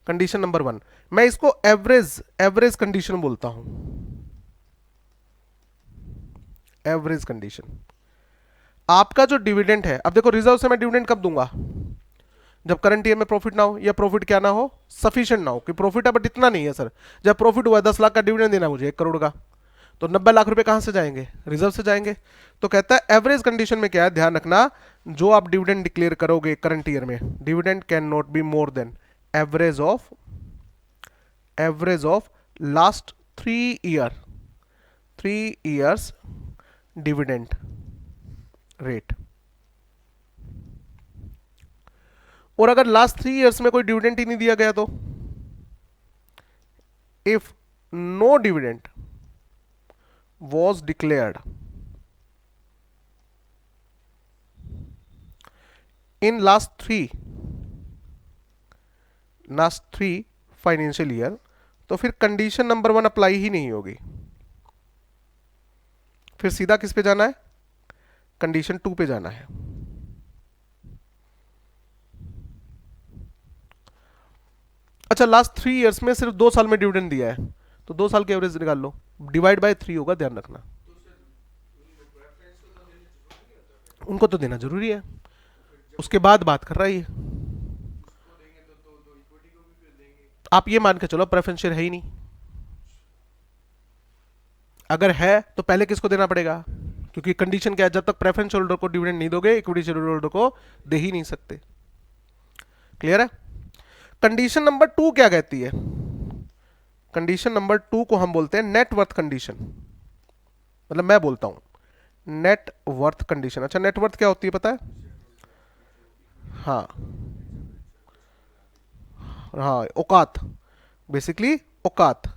कंडीशन नंबर 1, मैं इसको एवरेज कंडीशन बोलता हूं। एवरेज कंडीशन, आपका जो डिविडेंड है, अब देखो रिजर्व से मैं डिविडेंड कब दूंगा? जब करंट ईयर में प्रॉफिट ना हो, या प्रॉफिट क्या ना हो? सफिशिएंट ना हो, कि प्रॉफिट है बट इतना नहीं है सर। जब प्रॉफिट हुआ 10 लाख का डिविडेंड देना मुझे 1 करोड़ का, तो 90 लाख रुपए कहां से जाएंगे? रिजर्व से जाएंगे। तो कहता है एवरेज कंडीशन में क्या है, ध्यान रखना, जो आप डिविडेंड डिक्लेयर करोगे करंट ईयर में, dividend can not be more then average of last 3 years dividend rate. और अगर लास्ट 3 ईयर्स में कोई डिविडेंड ही नहीं दिया गया तो, if no dividend was declared in last three financial year, तो फिर कंडीशन नंबर 1 अप्लाई ही नहीं होगी। फिर सीधा किस पे जाना है? कंडीशन 2 पे जाना है। अच्छा, लास्ट 3 ईयर्स में सिर्फ 2 साल में डिविडेंड दिया है, तो 2 साल की एवरेज निकाल लो, डिवाइड बाय 3 होगा, ध्यान रखना। उनको तो देना जरूरी है, उसके बाद बात कर रहा है ये। आप ये मान के चलो प्रेफरेंस शेयर है ही नहीं। अगर है तो पहले किसको देना पड़ेगा? क्योंकि कंडीशन क्या है, जब तक प्रेफरेंस होल्डर को डिविडेंड नहीं दोगे, इक्विटी शेयर होल्डर को दे ही नहीं सकते। क्लियर है? कंडीशन नंबर 2 क्या कहती है? कंडीशन नंबर 2 को हम बोलते हैं नेट वर्थ कंडीशन, मतलब मैं बोलता हूं नेट वर्थ कंडीशन। अच्छा, नेट वर्थ क्या होती है पता है? हाँ, हाँ, औकात, बेसिकली औकात।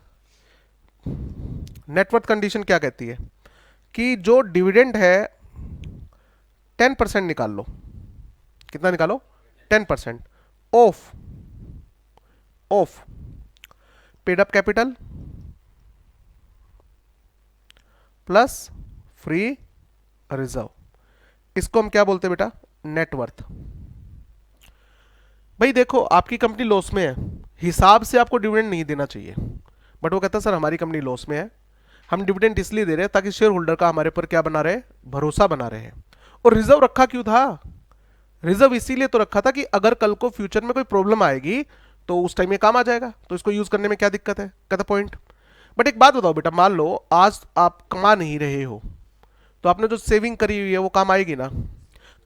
नेटवर्थ कंडीशन क्या कहती है कि जो डिविडेंड है 10% निकाल लो। कितना निकालो? 10% of of paid up capital plus free reserve. इसको हम क्या बोलते हैं बेटा? नेटवर्थ। भाई देखो, आपकी कंपनी लॉस में है, हिसाब से आपको डिविडेंड नहीं देना चाहिए, बट वो कहता है सर हमारी कंपनी लॉस में है, हम डिविडेंड इसलिए दे रहे हैं ताकि शेयर होल्डर का हमारे पर क्या बना रहे? भरोसा बना रहे हैं। और रिजर्व रखा क्यों था? रिजर्व इसीलिए तो रखा था कि अगर कल को फ्यूचर में कोई प्रॉब्लम आएगी तो उस टाइम ये काम आ जाएगा, तो इसको यूज करने में क्या दिक्कत है? कहता पॉइंट। बट एक बात बताओ बेटा, मान लो आज आप कमा नहीं रहे हो, तो आपने जो सेविंग करी हुई है वो काम आएगी ना?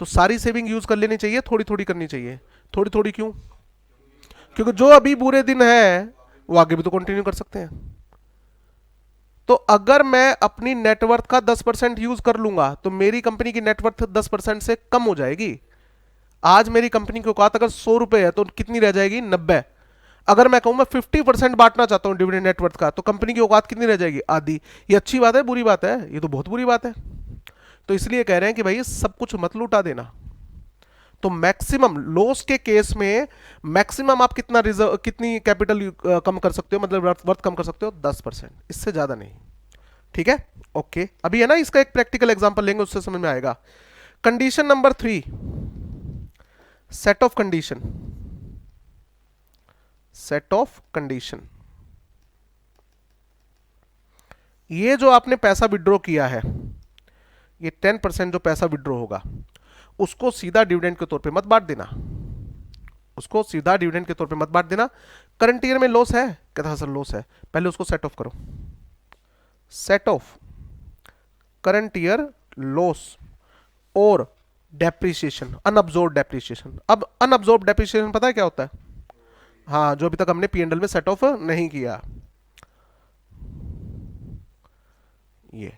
तो सारी सेविंग यूज कर लेनी चाहिए, थोड़ी थोड़ी करनी चाहिए? थोड़ी थोड़ी क्यों? क्योंकि जो अभी बुरे दिन है वो आगे भी तो कंटिन्यू कर सकते हैं। तो अगर मैं अपनी नेटवर्थ का 10% यूज कर लूंगा तो मेरी कंपनी की नेटवर्थ 10% से कम हो जाएगी। आज मेरी कंपनी की औकात अगर 100 रुपए है तो कितनी रह जाएगी? 90। अगर मैं कहूं मैं 50% बांटना चाहता हूं डिविडेंड नेटवर्थ का, तो कंपनी की औकात कितनी रह जाएगी? आधी। ये अच्छी बात है बुरी बात है? ये तो बहुत बुरी बात है। तो इसलिए कह रहे हैं कि भाई सब कुछ मत लूटा देना। तो मैक्सिमम लॉस के केस में मैक्सिमम आप कितना रिजर्व, कितनी कैपिटल कम कर सकते हो, मतलब वर्थ कम कर सकते हो? 10%, इससे ज्यादा नहीं। ठीक है, ओके। अभी है ना, इसका एक प्रैक्टिकल एग्जांपल लेंगे, उससे समझ में आएगा। Condition number 3, set of condition. Set of condition, ये जो आपने पैसा विड्रॉ किया है, ये 10% जो पैसा विड्रॉ होगा उसको सीधा डिविडेंड के तौर पे मत बांट देना। उसको सीधा डिविडेंड के तौर पे मत बांट देना। करंट ईयर में लॉस है? कहता है सर लॉस है। पहले उसको सेट ऑफ करो। Set of current year loss और डेप्रिसिएशन, अनअब्जॉर्ब डेप्रिसिएशन। अब अनअब्जॉर्ब डेप्रिसिएशन पता है क्या होता है? हाँ, जो अभी तक हमने पीएनएल में सेट ऑफ नहीं किया, ये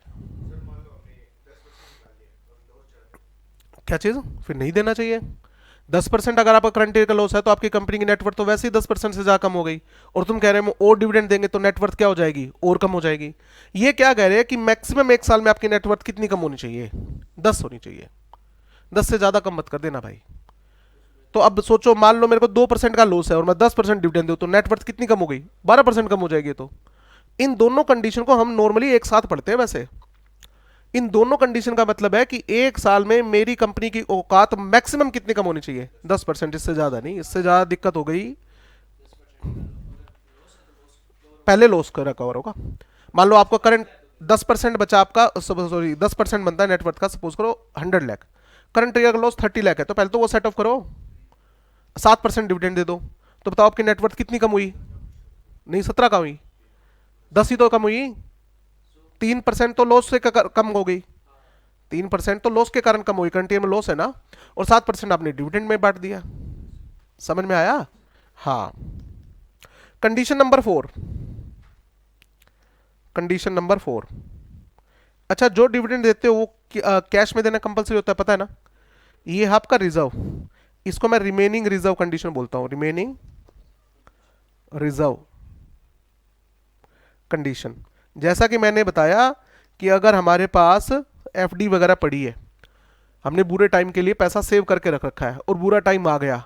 क्या चीज? फिर नहीं देना चाहिए। 10% अगर आपका करंट ईयर का लॉस है तो आपकी कंपनी की नेटवर्थ तो वैसे ही 10% से ज्यादा कम हो गई, और तुम कह रहे हो और डिविडेंड देंगे तो नेटवर्थ क्या हो जाएगी? और कम हो जाएगी। ये क्या कह रहे हैं कि मैक्सिमम एक साल में आपकी नेटवर्थ कितनी कम होनी चाहिए? 10 होनी चाहिए। 10 से ज्यादा कम मत कर देना भाई। तो अब सोचो, मान लो मेरे को 2% का लॉस है और मैं 10% डिविडेंड दूं तो नेटवर्थ कितनी कम हो गई? 12% कम हो जाएगी। तो इन दोनों कंडीशन को हम नॉर्मली एक साथ पढ़ते हैं। वैसे इन दोनों कंडीशन का मतलब है कि एक साल में मेरी कंपनी की औकात मैक्सिमम कितनी कम होनी चाहिए? 10%, इससे ज्यादा नहीं। इससे ज्यादा दिक्कत हो गई, पहले लॉस का रिकवर होगा। मान लो आपका करंट 10% बचा, आपका सॉरी 10% बनता है नेटवर्थ का, सपोज करो 100 लाख, करंट ईयर का लॉस 30 लाख है, तो पहले तो वो सेट ऑफ करो, 7% डिविडेंड दे दो। तो बताओ आपकी नेटवर्थ कितनी कम हुई? नहीं 17 का हुई, 10 ही तो कम हुई। 3% तो लॉस से कम हो गई। 3% तो लॉस के कारण कम हुई, करंट ईयर में लॉस है ना, और 7% आपने डिविडेंड में बांट दिया। समझ में आया? हाँ। Condition number 4, condition number 4। अच्छा, जो डिविडेंड देते हो वो कैश में देना कंपलसरी होता है, पता है ना? ये है आपका रिजर्व, इसको मैं रिमेनिंग रिजर्व कंडीशन बोलता हूं, रिमेनिंग रिजर्व कंडीशन। जैसा कि मैंने बताया कि अगर हमारे पास एफडी वगैरह पड़ी है, हमने बुरे टाइम के लिए पैसा सेव करके रख रखा है और बुरा टाइम आ गया,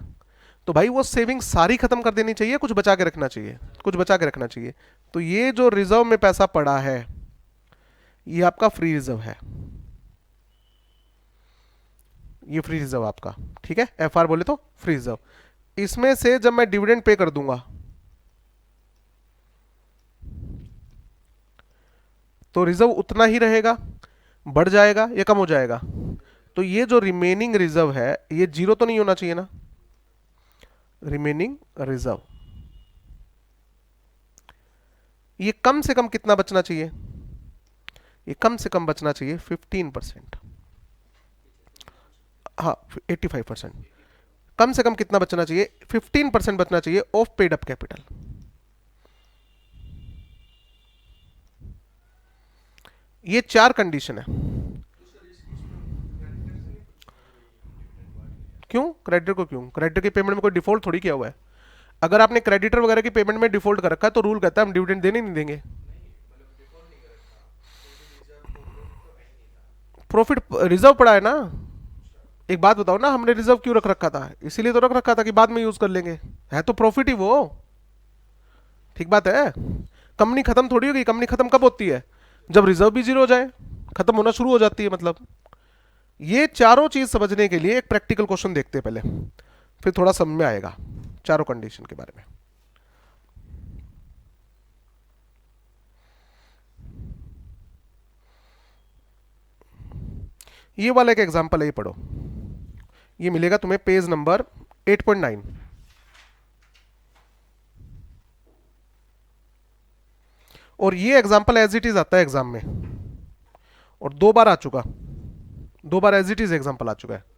तो भाई वो सेविंग सारी खत्म कर देनी चाहिए, कुछ बचा के रखना चाहिए, कुछ बचा के रखना चाहिए। तो ये जो रिजर्व में पैसा पड़ा है ये आपका फ्री रिजर्व है, ये फ्री रिजर्व आपका। ठीक है, एफआर बोले तो फ्री रिजर्व। इसमें से जब मैं डिविडेंड पे कर दूंगा तो रिजर्व उतना ही रहेगा, बढ़ जाएगा या कम हो जाएगा? तो ये जो रिमेनिंग रिजर्व है ये जीरो तो नहीं होना चाहिए ना? रिमेनिंग रिजर्व, ये कम से कम कितना बचना चाहिए? ये कम से कम बचना चाहिए 15%। हाँ, 85%। कम से कम कितना बचना चाहिए, 15% बचना चाहिए ऑफ पेड अप कैपिटल। ये 4 कंडीशन है। क्यों क्रेडिटर को, क्यों क्रेडिटर की पेमेंट में कोई डिफॉल्ट थोड़ी किया हुआ है। अगर आपने क्रेडिटर वगैरह की पेमेंट में डिफॉल्ट कर रखा है तो रूल कहता है हम डिविडेंड देने नहीं देंगे। प्रॉफिट रिजर्व पड़ा है ना। एक बात बताओ ना, हमने रिजर्व क्यों रख रखा था, इसीलिए तो रख रखा था कि बाद में यूज कर लेंगे। है तो प्रॉफिट ही वो। ठीक बात है। कंपनी खत्म थोड़ी होगी, कंपनी खत्म कब होती है, जब रिजर्व भी जीरो हो जाए, खत्म होना शुरू हो जाती है मतलब। ये चारों चीज समझने के लिए एक प्रैक्टिकल क्वेश्चन देखते हैं पहले, फिर थोड़ा समझ में आएगा चारों कंडीशन के बारे में। ये वाला एक एग्जांपल है, ये पढ़ो। ये मिलेगा तुम्हें पेज नंबर 8.9। और ये एग्जांपल एज इट इज आता है एग्जाम में, और 2 बार आ चुका, 2 बार एज इट इज एग्जांपल आ चुका है।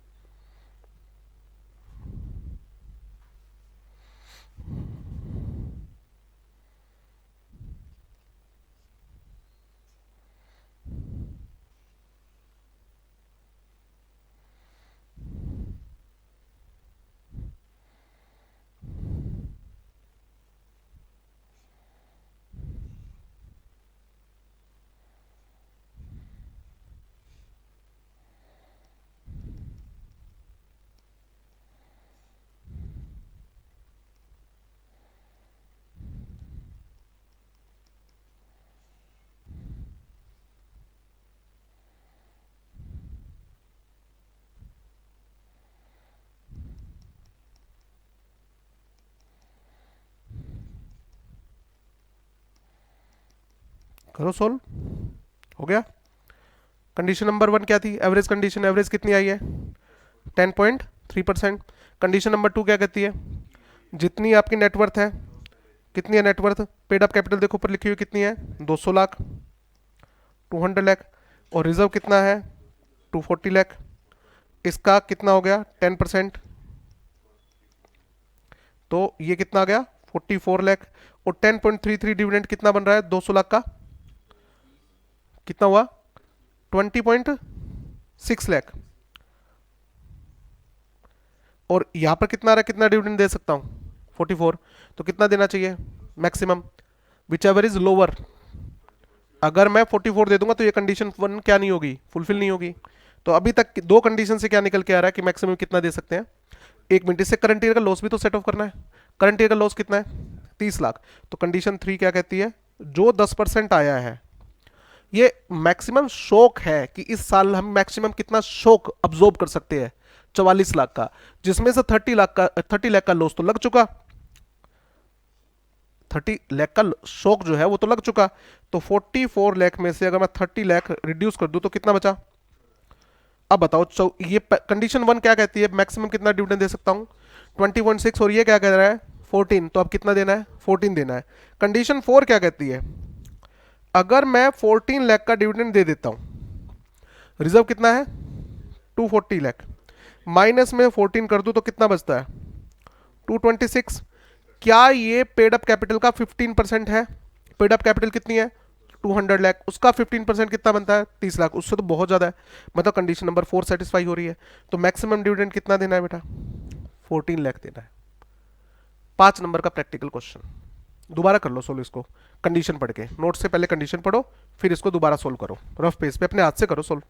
करो सोल्व। हो गया। कंडीशन नंबर 1 क्या थी, एवरेज कंडीशन, एवरेज कितनी आई है 10.3%। कंडीशन नंबर 2 क्या कहती है, जितनी आपकी नेटवर्थ है, कितनी है नेटवर्थ, पेड अप कैपिटल देखो ऊपर लिखी हुई कितनी है 200 लाख, 200 लाख। और रिजर्व कितना है 240 लाख। इसका कितना हो गया 10%, तो ये कितना आ गया 44 लाख। और 10.33 डिविडेंड कितना बन रहा है 200 लाख का, कितना हुआ 20.6 लाख। और यहां पर कितना आ रहा है, कितना डिविडेंड दे सकता हूं 44, तो कितना देना चाहिए maximum, which ever is lower. अगर मैं 44 दे दूंगा तो ये कंडीशन 1 क्या नहीं होगी, फुलफिल नहीं होगी। तो अभी तक 2 कंडीशन से क्या निकल के आ रहा है कि मैक्सिमम कितना दे सकते हैं। 1 मिनट, इससे करंट ईयर का लॉस भी तो सेट ऑफ करना है। करंट ईयर का लॉस कितना है 30 लाख। तो कंडीशन 3 क्या कहती है, जो 10% आया है, ये मैक्सिमम शोक है कि इस साल हम मैक्सिमम कितना शोक अब्जॉर्ब कर सकते हैं 44 लाख का, जिसमें से 30 लाख का लॉस तो लग चुका, 30 लाख का शोक जो है वो तो लग चुका। तो 44 लाख में से अगर मैं 30 लाख रिड्यूस कर दूं तो कितना बचा। अब बताओ, ये कंडीशन 1 क्या कहती है, मैक्सिमम कितना डिविडेंड दे सकता हूं 20.6, और ये क्या कह रहा है 14, तो अब कितना देना है 14 देना है। कंडीशन 4 क्या कहती है, अगर मैं 14 लाख का डिविडेंड दे देता हूं, रिजर्व कितना है 240 लाख, माइनस में 14 कर दूं तो कितना बचता है 226। क्या ये पेड अप कैपिटल का 15% है, पेड अप कैपिटल कितनी है 200 लाख, उसका 15% कितना बनता है 30 लाख, उससे तो बहुत ज्यादा है। मतलब कंडीशन नंबर 4 सेटिस्फाई हो रही है। तो मैक्सिमम डिविडेंड कितना देना है बेटा 14 लाख देना है। 5 नंबर का प्रैक्टिकल क्वेश्चन, दोबारा कर लो सोल्व इसको, कंडीशन पढ़ के, नोट से पहले कंडीशन पढ़ो, फिर इसको दोबारा सोल्व करो, रफ पेज पे अपने हाथ से करो सोल्व।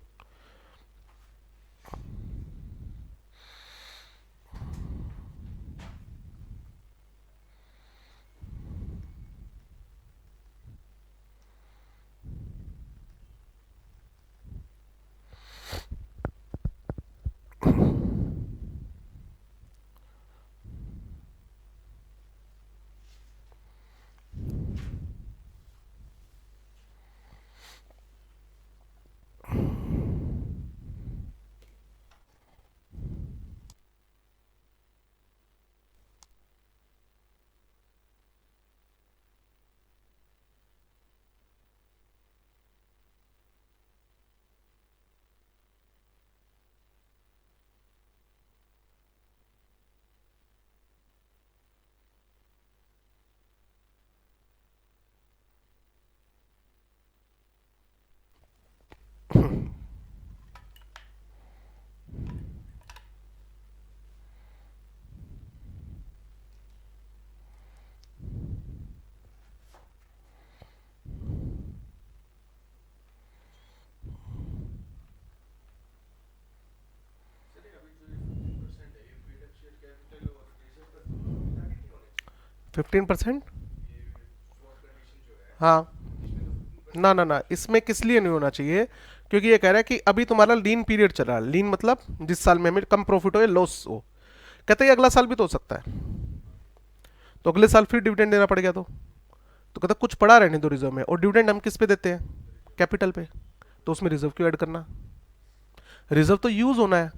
15%? हाँ, ना ना ना, इसमें किस लिए नहीं होना चाहिए? क्योंकि ये कह रहा है कि अभी तुम्हारा लीन पीरियड चल रहा है। लीन मतलब जिस साल में हमें कम प्रॉफिट हो या लॉस हो। कहते हैं अगला साल भी तो हो सकता है, तो अगले साल फिर डिविडेंड देना पड़ गया तो कहता कुछ पड़ा रहने दो रिजर्व में। और डिविडेंड हम किस पे देते हैं? कैपिटल पे। तो उसमें रिजर्व क्यों ऐड करना? रिजर्व तो यूज होना है।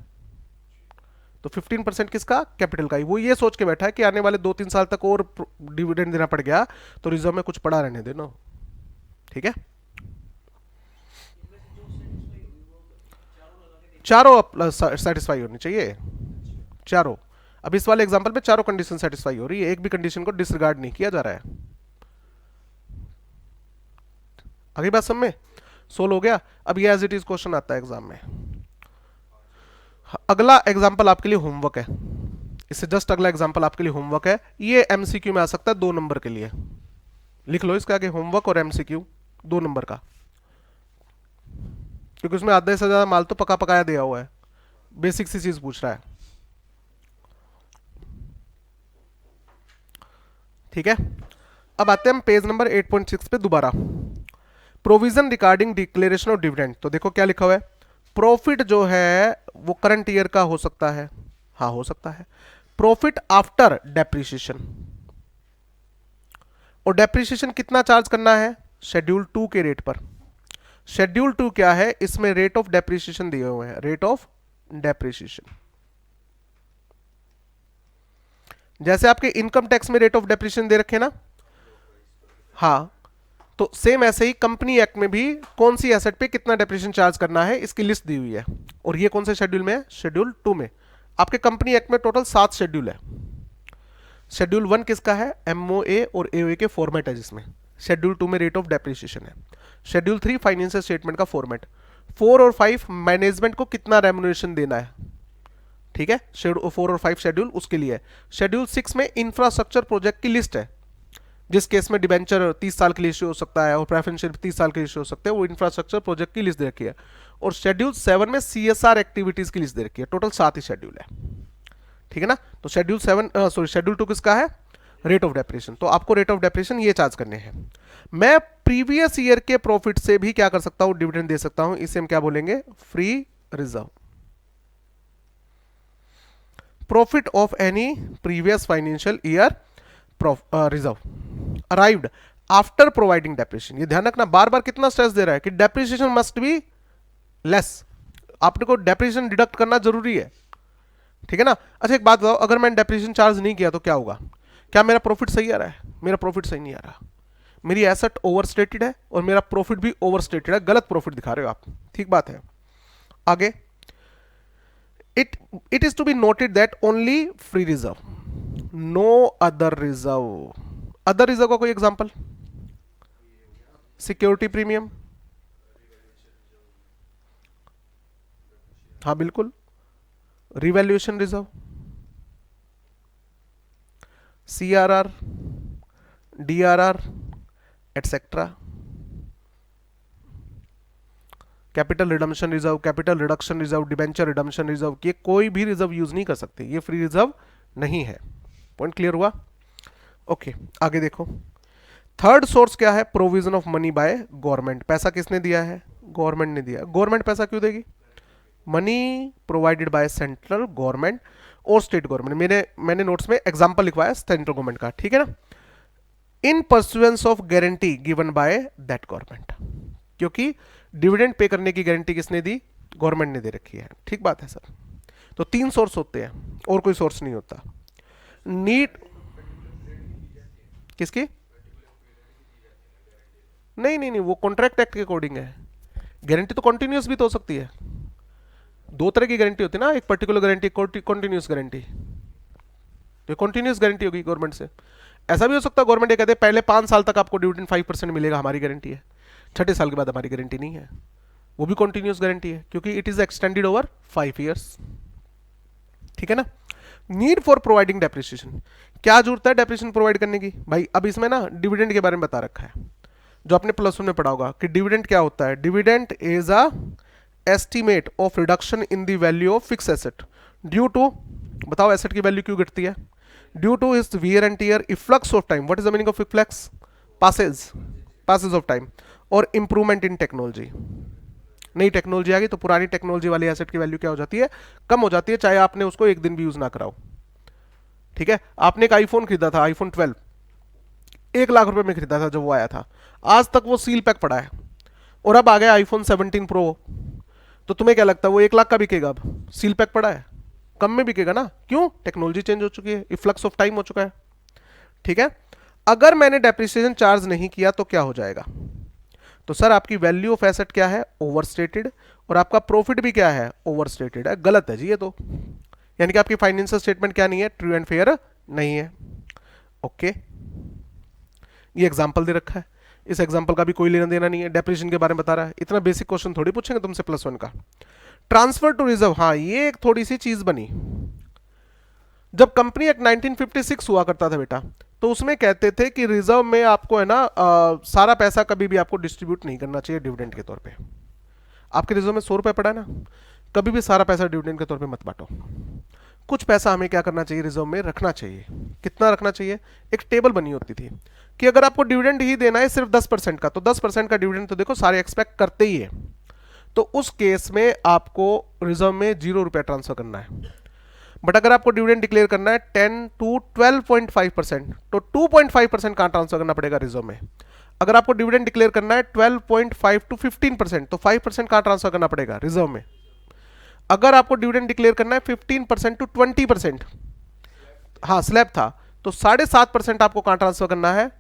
तो 15% किसका? कैपिटल का ही। वो ये सोच के बैठा है कि आने वाले 2-3 साल तक और डिविडेंड देना पड़ गया तो रिजर्व में कुछ पड़ा रहने देना। ठीक है, चारों सेटिस्फाई होनी चाहिए, चारों। अब इस वाले एग्जांपल में चारों कंडीशन सेटिस्फाई हो रही है, एक भी कंडीशन को डिसरिगार्ड नहीं किया जा रहा है। आगे बात समझ में? सोल्व हो गया। अब ये एज इट इज क्वेश्चन आता है एग्जाम में। अगला एग्जांपल आपके लिए होमवर्क है, इससे जस्ट अगला एग्जांपल आपके लिए होमवर्क है। ये एमसीक्यू में आ सकता है 2 नंबर के लिए। लिख लो इसके आगे होमवर्क और एमसीक्यू 2 नंबर का, क्योंकि उसमें आधे से ज्यादा माल तो पका पकाया दिया हुआ है, बेसिक सी चीज पूछ रहा है। ठीक है, अब आते हैं हम पेज नंबर 8.6 पे दोबारा। Provision regarding declaration of dividend. तो देखो क्या लिखा हुआ है, प्रॉफिट जो है वो करंट ईयर का हो सकता है, हाँ हो सकता है। प्रॉफिट आफ्टर डेप्रिसिएशन, और डेप्रिसिएशन कितना चार्ज करना है? शेड्यूल 2 के रेट पर। शेड्यूल 2 क्या है? इसमें रेट ऑफ डेप्रिसिएशन दिए हुए हैं, रेट ऑफ डेप्रिसिएशन। जैसे आपके इनकम टैक्स में रेट ऑफ डेप्रिसिएशन दे रखे ना, हाँ, तो सेम ऐसे ही कंपनी एक्ट में भी कौन सी एसेट पे कितना डेप्रिसिएशन चार्ज करना है इसकी लिस्ट दी हुई है। और ये कौन से शेड्यूल में है? शेड्यूल 2 में। आपके कंपनी एक्ट में टोटल 7 शेड्यूल है। शेड्यूल 1 किसका है? एमओए और एओए के फॉर्मेट है जिसमें। शेड्यूल 2 में रेट ऑफ डेप्रिसिएशन है। शेड्यूल 3 फाइनेंशियल स्टेटमेंट का फॉर्मेट। 4 और 5 मैनेजमेंट को कितना रेम्युनरेशन देना है। ठीक है, 4 और 5 शेड्यूल उसके लिए है। शेड्यूल 6 में इंफ्रास्ट्रक्चर प्रोजेक्ट की लिस्ट है, जिस केस में डिबेंचर 30 साल के लिए इश्यू हो सकता है और प्रेफरेंस शेयर 30 साल के लिए इश्यू हो सकते हैं, वो इंफ्रास्ट्रक्चर प्रोजेक्ट की लिस्ट दे रखी है। और शेड्यूल 7 में सीएसआर एक्टिविटीज की लिस्ट दे रखी है। टोटल 7 ही शेड्यूल है। ठीक है ना, तो शेड्यूल 7 सॉरी शेड्यूल 2 किसका है? Rate of depreciation. तो आपको रेट ऑफ डेप्रिसिएशन ये चार्ज करने हैं। मैं प्रीवियस ईयर के प्रॉफिट से भी क्या कर सकता हूं? डिविडेंड दे सकता हूं। इसे हम क्या बोलेंगे? Free reserve. Profit of any previous financial year reserve arrived after providing depreciation. ये ध्यान रखना, बार बार कितना स्ट्रेस दे रहा है कि डेप्रिसिएशन मस्ट बी लेस। आपने को डेप्रिसिएशन डिडक्ट करना जरूरी है। ठीक है ना। अच्छा एक बात बताओ, अगर मैंने डेप्रिसिएशन चार्ज नहीं किया तो क्या होगा? क्या मेरा प्रॉफिट सही आ रहा है? मेरा प्रॉफिट सही नहीं आ रहा। मेरी एसेट ओवरस्टेटेड है और मेरा प्रॉफिट भी ओवरस्टेटेड है, गलत प्रॉफिट दिखा रहे हो आप। ठीक बात है। आगे, it is to be noted that only free reserve, no other reserve। Other reserve का कोई एग्जांपल? सिक्योरिटी प्रीमियम, हाँ बिल्कुल। Revaluation reserve, CRR, DRR etcetera. Capital redemption reserve, capital reduction reserve, debenture redemption reserve, ये कोई भी reserve use नहीं कर सकते, ये फ्री रिजर्व नहीं है। पॉइंट क्लियर हुआ? ओके, आगे देखो। थर्ड सोर्स क्या है? Provision of money by government. पैसा किसने दिया है? गवर्नमेंट ने दिया। गवर्नमेंट पैसा क्यों देगी? Money provided by central government और स्टेट गवर्नमेंट। मैंने नोट्स में एग्जांपल लिखवाया सेंट्रल गवर्नमेंट का, ठीक है ना। इन pursuance of guarantee given by that government, क्योंकि डिविडेंड पे करने की गारंटी किसने दी? गवर्नमेंट ने दे रखी है। ठीक बात है सर। तो 3 सोर्स होते हैं और कोई सोर्स नहीं होता। नीड किसकी? नहीं नहीं नहीं, वो कॉन्ट्रैक्ट एक्ट के अकॉर्डिंग है। गारंटी तो कंटिन्यूस भी तो हो सकती है। 2 तरह की गारंटी होती है ना, एक पर्टिकुलर गारंटी, कंटिन्यूस गारंटी। ये कंटिन्यूस गारंटी होगी गवर्नमेंट से। ऐसा भी हो सकता है गवर्नमेंट ये कहते हैं पहले 5 साल तक आपको डिविडेंड 5% मिलेगा, हमारी गारंटी है। 6ठे साल के बाद हमारी गारंटी नहीं है, वो भी कंटिन्यूस गारंटी है क्योंकि it is extended over 5 years. ठीक है ना। नीड फॉर प्रोवाइडिंग डेप्रिसिएशन, क्या जरूरत है डेप्रिसिएशन प्रोवाइड करने की? भाई अब इसमें ना डिविडेंड के बारे में बता रखा है, जो आपने +1 में पढ़ा होगा कि डिविडेंड क्या होता है। Dividend is a estimate of reduction in the value of fix asset due to, बताओ एसेट की वैल्यू क्यों घटती है? Due to is wear and tear, efflux of time, what is the meaning of efflux? Passage of time, और improvement in technology. नई technology आ गई तो पुरानी टेक्नोलॉजी वाली एसेट की वैल्यू क्या हो जाती है? कम हो जाती है, चाहे आपने उसको एक दिन भी यूज ना कराओ। ठीक है, आपने एक आईफोन खरीदा था, आईफोन 12, 1 लाख रुपए में खरीदा था जब वो आया था, आज तक वो सील पैक पड़ा है, और अब आ गया आईफोन 17 प्रो, तो तुम्हें क्या लगता है वो 1 लाख का बिकेगा? अब सील पैक पड़ा है, कम में बिकेगा ना, क्यों? टेक्नोलॉजी चेंज हो चुकी है, इफ्लक्स ऑफ टाइम हो चुका है। ठीक है, अगर मैंने डेप्रिसिएशन चार्ज नहीं किया तो क्या हो जाएगा? तो सर आपकी वैल्यू ऑफ एसेट क्या है? ओवरस्टेटेड, और आपका प्रॉफिट भी क्या है? ओवरस्टेटेड है। गलत है जी ये तो, यानी कि आपकी फाइनेंशियल स्टेटमेंट क्या नहीं है? ट्रू एंड फेयर नहीं है। ओके, ये एग्जांपल दे रखा है, इस एग्जांपल का भी कोई लेना देना नहीं है, डेप्रिसिएशन के बारे में बता रहा है। इतना बेसिक क्वेश्चन थोड़ी पूछेंगे तुमसे +1 का। ट्रांसफर टू रिजर्व, हाँ ये एक थोड़ी सी चीज बनी। जब कंपनी एक्ट 1956 हुआ करता था बेटा, तो उसमें कहते थे कि रिजर्व में आपको है ना सारा पैसा कभी भी आपको डिस्ट्रीब्यूट नहीं करना चाहिए डिविडेंड के तौर पे। आपके रिजर्व में 100 रुपए पड़ा है ना, कभी भी सारा पैसा डिविडेंड के तौर पे मत बांटो। कुछ पैसा हमें क्या करना चाहिए? रिजर्व में रखना चाहिए। कितना रखना चाहिए? एक टेबल बनी होती थी कि अगर आपको डिविडेंड ही देना है सिर्फ 10% का, तो 10% का डिविडेंड तो देखो सारे एक्सपेक्ट करते ही है, तो उस केस में आपको रिजर्व में 0 रुपया ट्रांसफर करना है। बट अगर आपको डिविडेंड डिक्लेयर करना है 10 टू 12.5%, तो 2.5% कहां ट्रांसफर करना पड़ेगा? रिजर्व में। अगर आपको डिविडेंड डिक्लेयर करना है 12.5 टू 15%, तो 5% कहां ट्रांसफर करना पड़ेगा? रिजर्व में। अगर आपको डिविडेंड डिक्लेयर करना है 15% टू 20%, हाँ स्लैब था, तो 7.5% आपको कहां ट्रांसफर करना है?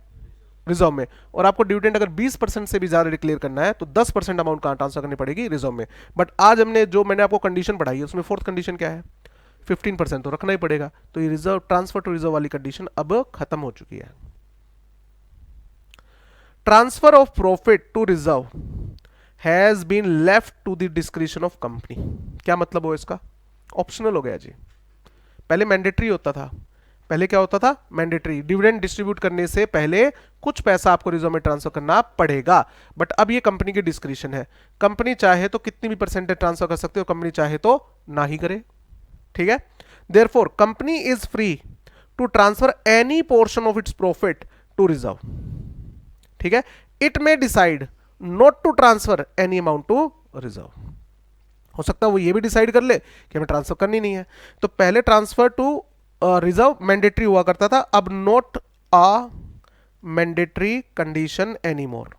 रिजर्व में। और आपको डिविडेंड अगर 20% से भी ज्यादा डिक्लेयर करना है तो 10% अमाउंट कहां ट्रांसफर करनी पड़ेगी? रिजर्व में। बट आज मैंने आपको कंडीशन पढ़ाई है, उसमें फोर्थ कंडीशन क्या है? 15% तो रखना ही पड़ेगा, तो ये रिजर्व, ट्रांसफर टू रिजर्व वाली कंडीशन अब खत्म हो चुकी है। Transfer of profit to reserve has been left to the discretion of company. क्या मतलब हो इसका? ऑप्शनल हो गया जी। पहले मैंडेटरी होता था, पहले क्या होता था? मैंडेटरी, डिविडेंड डिस्ट्रीब्यूट करने से पहले कुछ पैसा आपको रिजर्व में ट्रांसफर करना पड़ेगा, बट अब ये कंपनी की डिस्क्रिशन है। कंपनी चाहे तो कितनी भी परसेंटेज ट्रांसफर कर सकते हो, कंपनी चाहे तो ना ही करे। ठीक है, therefore company is free to transfer any portion of its profit to reserve. ठीक है, it may decide not to transfer any amount to reserve. हो सकता है वो ये भी डिसाइड कर ले कि हमें ट्रांसफर करनी नहीं है। तो पहले ट्रांसफर टू रिजर्व मैंडेटरी हुआ करता था, अब not a mandatory condition any more.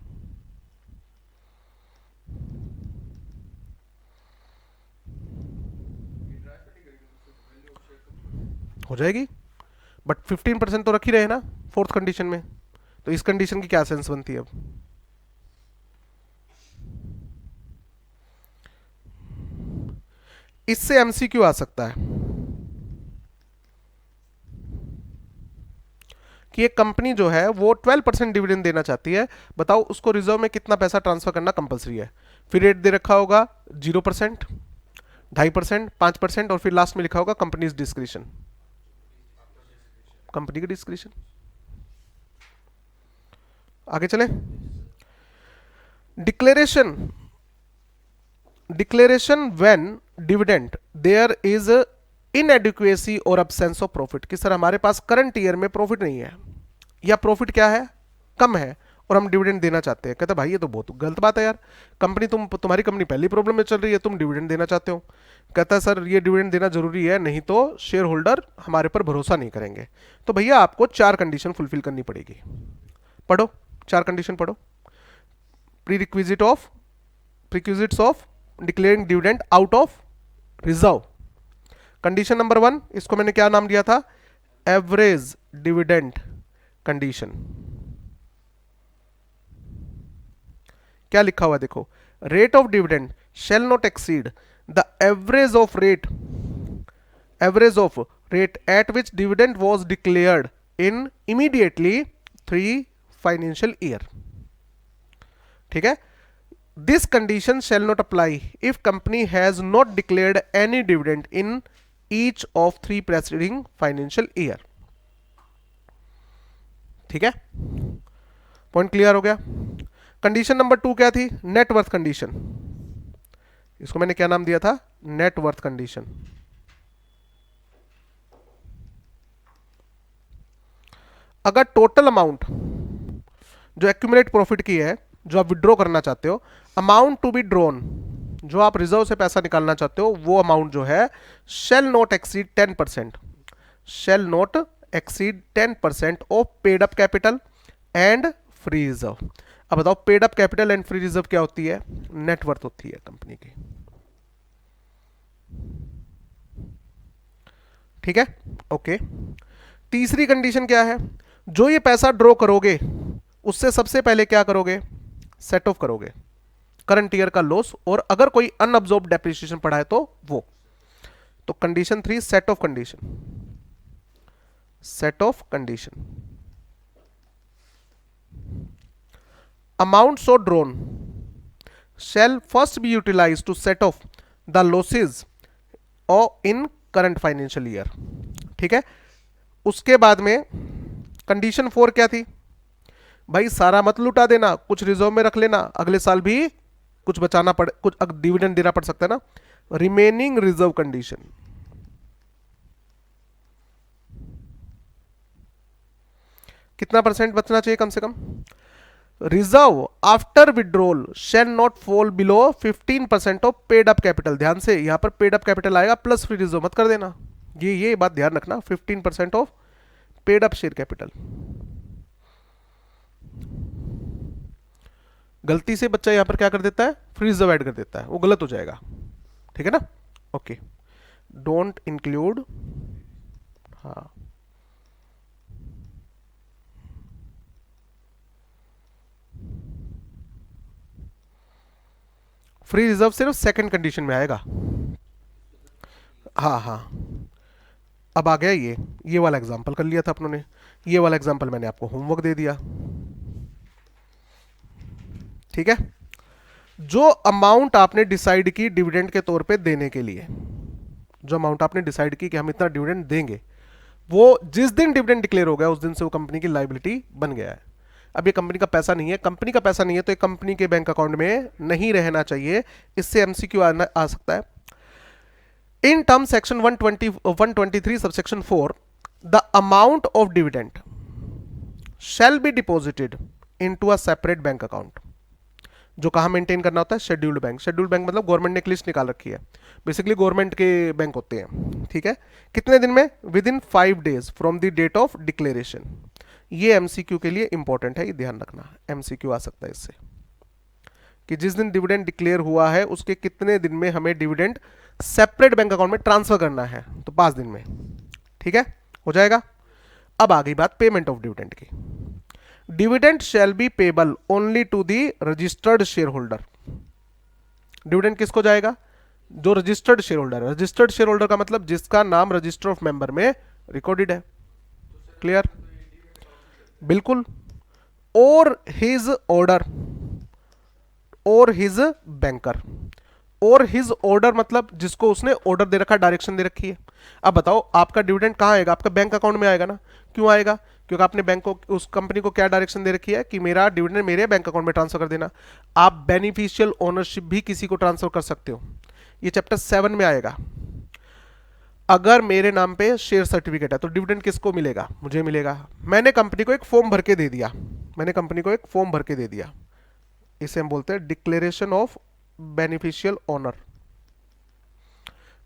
हो जाएगी, बट 15% तो रख ही रहे ना फोर्थ कंडीशन में, तो इस कंडीशन की क्या सेंस बनती है? अब इससे एमसीक्यू आ सकता है कि एक कंपनी जो है वो 12% डिविडेंड देना चाहती है, बताओ उसको रिजर्व में कितना पैसा ट्रांसफर करना कंपलसरी है? फिर रेट दे रखा होगा 0%, 2.5%, 5%, और फिर लास्ट में लिखा होगा कंपनीज डिस्क्रिशन, कंपनी की डिस्क्रिशन। आगे चले, declaration when dividend there is inadequacy और अब्सेंस ऑफ प्रॉफिट, कि सर हमारे पास करंट ईयर में प्रॉफिट नहीं है, या प्रॉफिट क्या है? कम है, और हम डिविडेंड देना चाहते हैं। कहते भाई ये तो बहुत गलत बात है यार, कंपनी तुम्हारी कंपनी पहली प्रॉब्लम में चल रही है, तुम डिविडेंड देना चाहते हो। कहता है सर ये डिविडेंड देना जरूरी है, नहीं तो शेयर होल्डर हमारे पर भरोसा नहीं करेंगे। तो भैया आपको 4 कंडीशन फुलफिल करनी पड़ेगी। पढ़ो, 4 कंडीशन पढ़ो। Prerequisites of declaring dividend out of reserve. Condition number 1, इसको मैंने क्या नाम दिया था? Average dividend condition. क्या लिखा हुआ देखो, rate of dividend shall not exceed the average of rate at which dividend was declared in immediately 3 financial year. ठीक है, this condition shall not apply if company has not declared any dividend in each of 3 preceding financial year. ठीक है, point clear हो गया। Condition number 2 क्या थी? Net worth condition. इसको मैंने क्या नाम दिया था? Net worth condition. अगर टोटल अमाउंट जो एक्यूमुलेट प्रॉफिट की है, जो आप विड्रॉ करना चाहते हो, अमाउंट टू बी ड्रॉन, जो आप रिजर्व से पैसा निकालना चाहते हो, वो अमाउंट जो है shall not exceed 10%, shall not exceed 10% of paid up capital and free reserve. अब बताओ paid up capital and free reserve क्या होती है? नेटवर्थ होती है कंपनी की। ठीक है, ओके। तीसरी कंडीशन क्या है? जो ये पैसा ड्रॉ करोगे उससे सबसे पहले क्या करोगे? सेट ऑफ करोगे करंट ईयर का लॉस, और अगर कोई अनअब्जॉर्ब डेप्रिसिएशन पड़ा है तो वो। तो condition 3 set of condition, set of condition. Amount so drawn shall first be utilized to set off the losses or in current financial year। ठीक है, उसके बाद में कंडीशन 4 क्या थी? भाई सारा मत लुटा देना, कुछ रिजर्व में रख लेना, अगले साल भी कुछ बचाना पड़े, कुछ डिविडेंड देना पड़ सकता है ना। रिमेनिंग रिजर्व कंडीशन, कितना परसेंट बचना चाहिए कम से कम? Reserve after withdrawal shall not fall below 15% of paid up capital. ध्यान से यहां पर पेड अप कैपिटल आएगा प्लस फ्री रिजर्व, मत कर देना, ये बात ध्यान रखना, 15% of paid up share capital. गलती से बच्चा यहां पर क्या कर देता है? फ्री रिजर्व ऐड कर देता है, वो गलत हो जाएगा। ठीक है ना, ओके। डोंट इंक्लूड, हाँ, फ्री रिजर्व सिर्फ सेकंड कंडीशन में आएगा। हाँ हाँ, अब आ गया ये वाला एग्जांपल कर लिया था अपनों ने, ये वाला एग्जांपल मैंने आपको होमवर्क दे दिया। ठीक है, जो अमाउंट आपने डिसाइड की डिविडेंड के तौर पे देने के लिए, जो अमाउंट आपने डिसाइड की कि हम इतना डिविडेंड देंगे, वो जिस दिन डिविडेंड डिक्लेयर हो गया उस दिन से वो कंपनी की लायबिलिटी बन गया है। अब ये कंपनी का पैसा नहीं है, कंपनी का पैसा नहीं है तो ये कंपनी के बैंक अकाउंट में नहीं रहना चाहिए, इससे एमसीक्यू आ सकता है। In term section 123 subsection 4 the amount of dividend shall be deposited into a separate bank account. जो कहाँ मेंटेन करना होता है? Scheduled bank. शेड्यूल्ड बैंक मतलब गवर्नमेंट ने एक लिस्ट निकाल रखी है, बेसिकली गवर्नमेंट के बैंक होते हैं। ठीक है, कितने दिन में? Within 5 days from the date of declaration. ये एमसीक्यू के लिए इंपॉर्टेंट है, ये ध्यान रखना, एमसीक्यू आ सकता है इससे, कि जिस दिन डिविडेंड डिक्लेयर हुआ है उसके कितने दिन में हमें डिविडेंड सेपरेट बैंक अकाउंट में ट्रांसफर करना है, तो 5 दिन में। ठीक है, हो जाएगा। अब आ गई बात पेमेंट ऑफ डिविडेंड की। Dividend shall be payable only to the registered share holder. Dividend किसको जाएगा? जो रजिस्टर्ड शेयर होल्डर है। रजिस्टर्ड शेयर होल्डर का मतलब जिसका नाम रजिस्टर ऑफ मेंबर में रिकॉर्डेड है। क्लियर? बिल्कुल। और हिज ऑर्डर, और हिज बैंकर। और हिज ऑर्डर मतलब जिसको उसने ऑर्डर दे रखा, डायरेक्शन दे रखी है। अब बताओ आपका डिविडेंड कहां आएगा? आपका बैंक अकाउंट में आएगा ना। क्यों आएगा? क्योंकि आपने बैंक को, उस कंपनी को क्या डायरेक्शन दे रखी है कि मेरा डिविडेंड मेरे बैंक अकाउंट में ट्रांसफर कर देना। आप बेनिफिशियल ओनरशिप भी किसी को ट्रांसफर कर सकते हो, ये चैप्टर 7 में आएगा। अगर मेरे नाम पे शेयर सर्टिफिकेट है तो डिविडेंड किसको मिलेगा? मुझे मिलेगा। मैंने कंपनी को एक फॉर्म भर के दे दिया, मैंने कंपनी को एक फॉर्म भर के दे दिया, इसे हम बोलते हैं declaration of beneficial owner.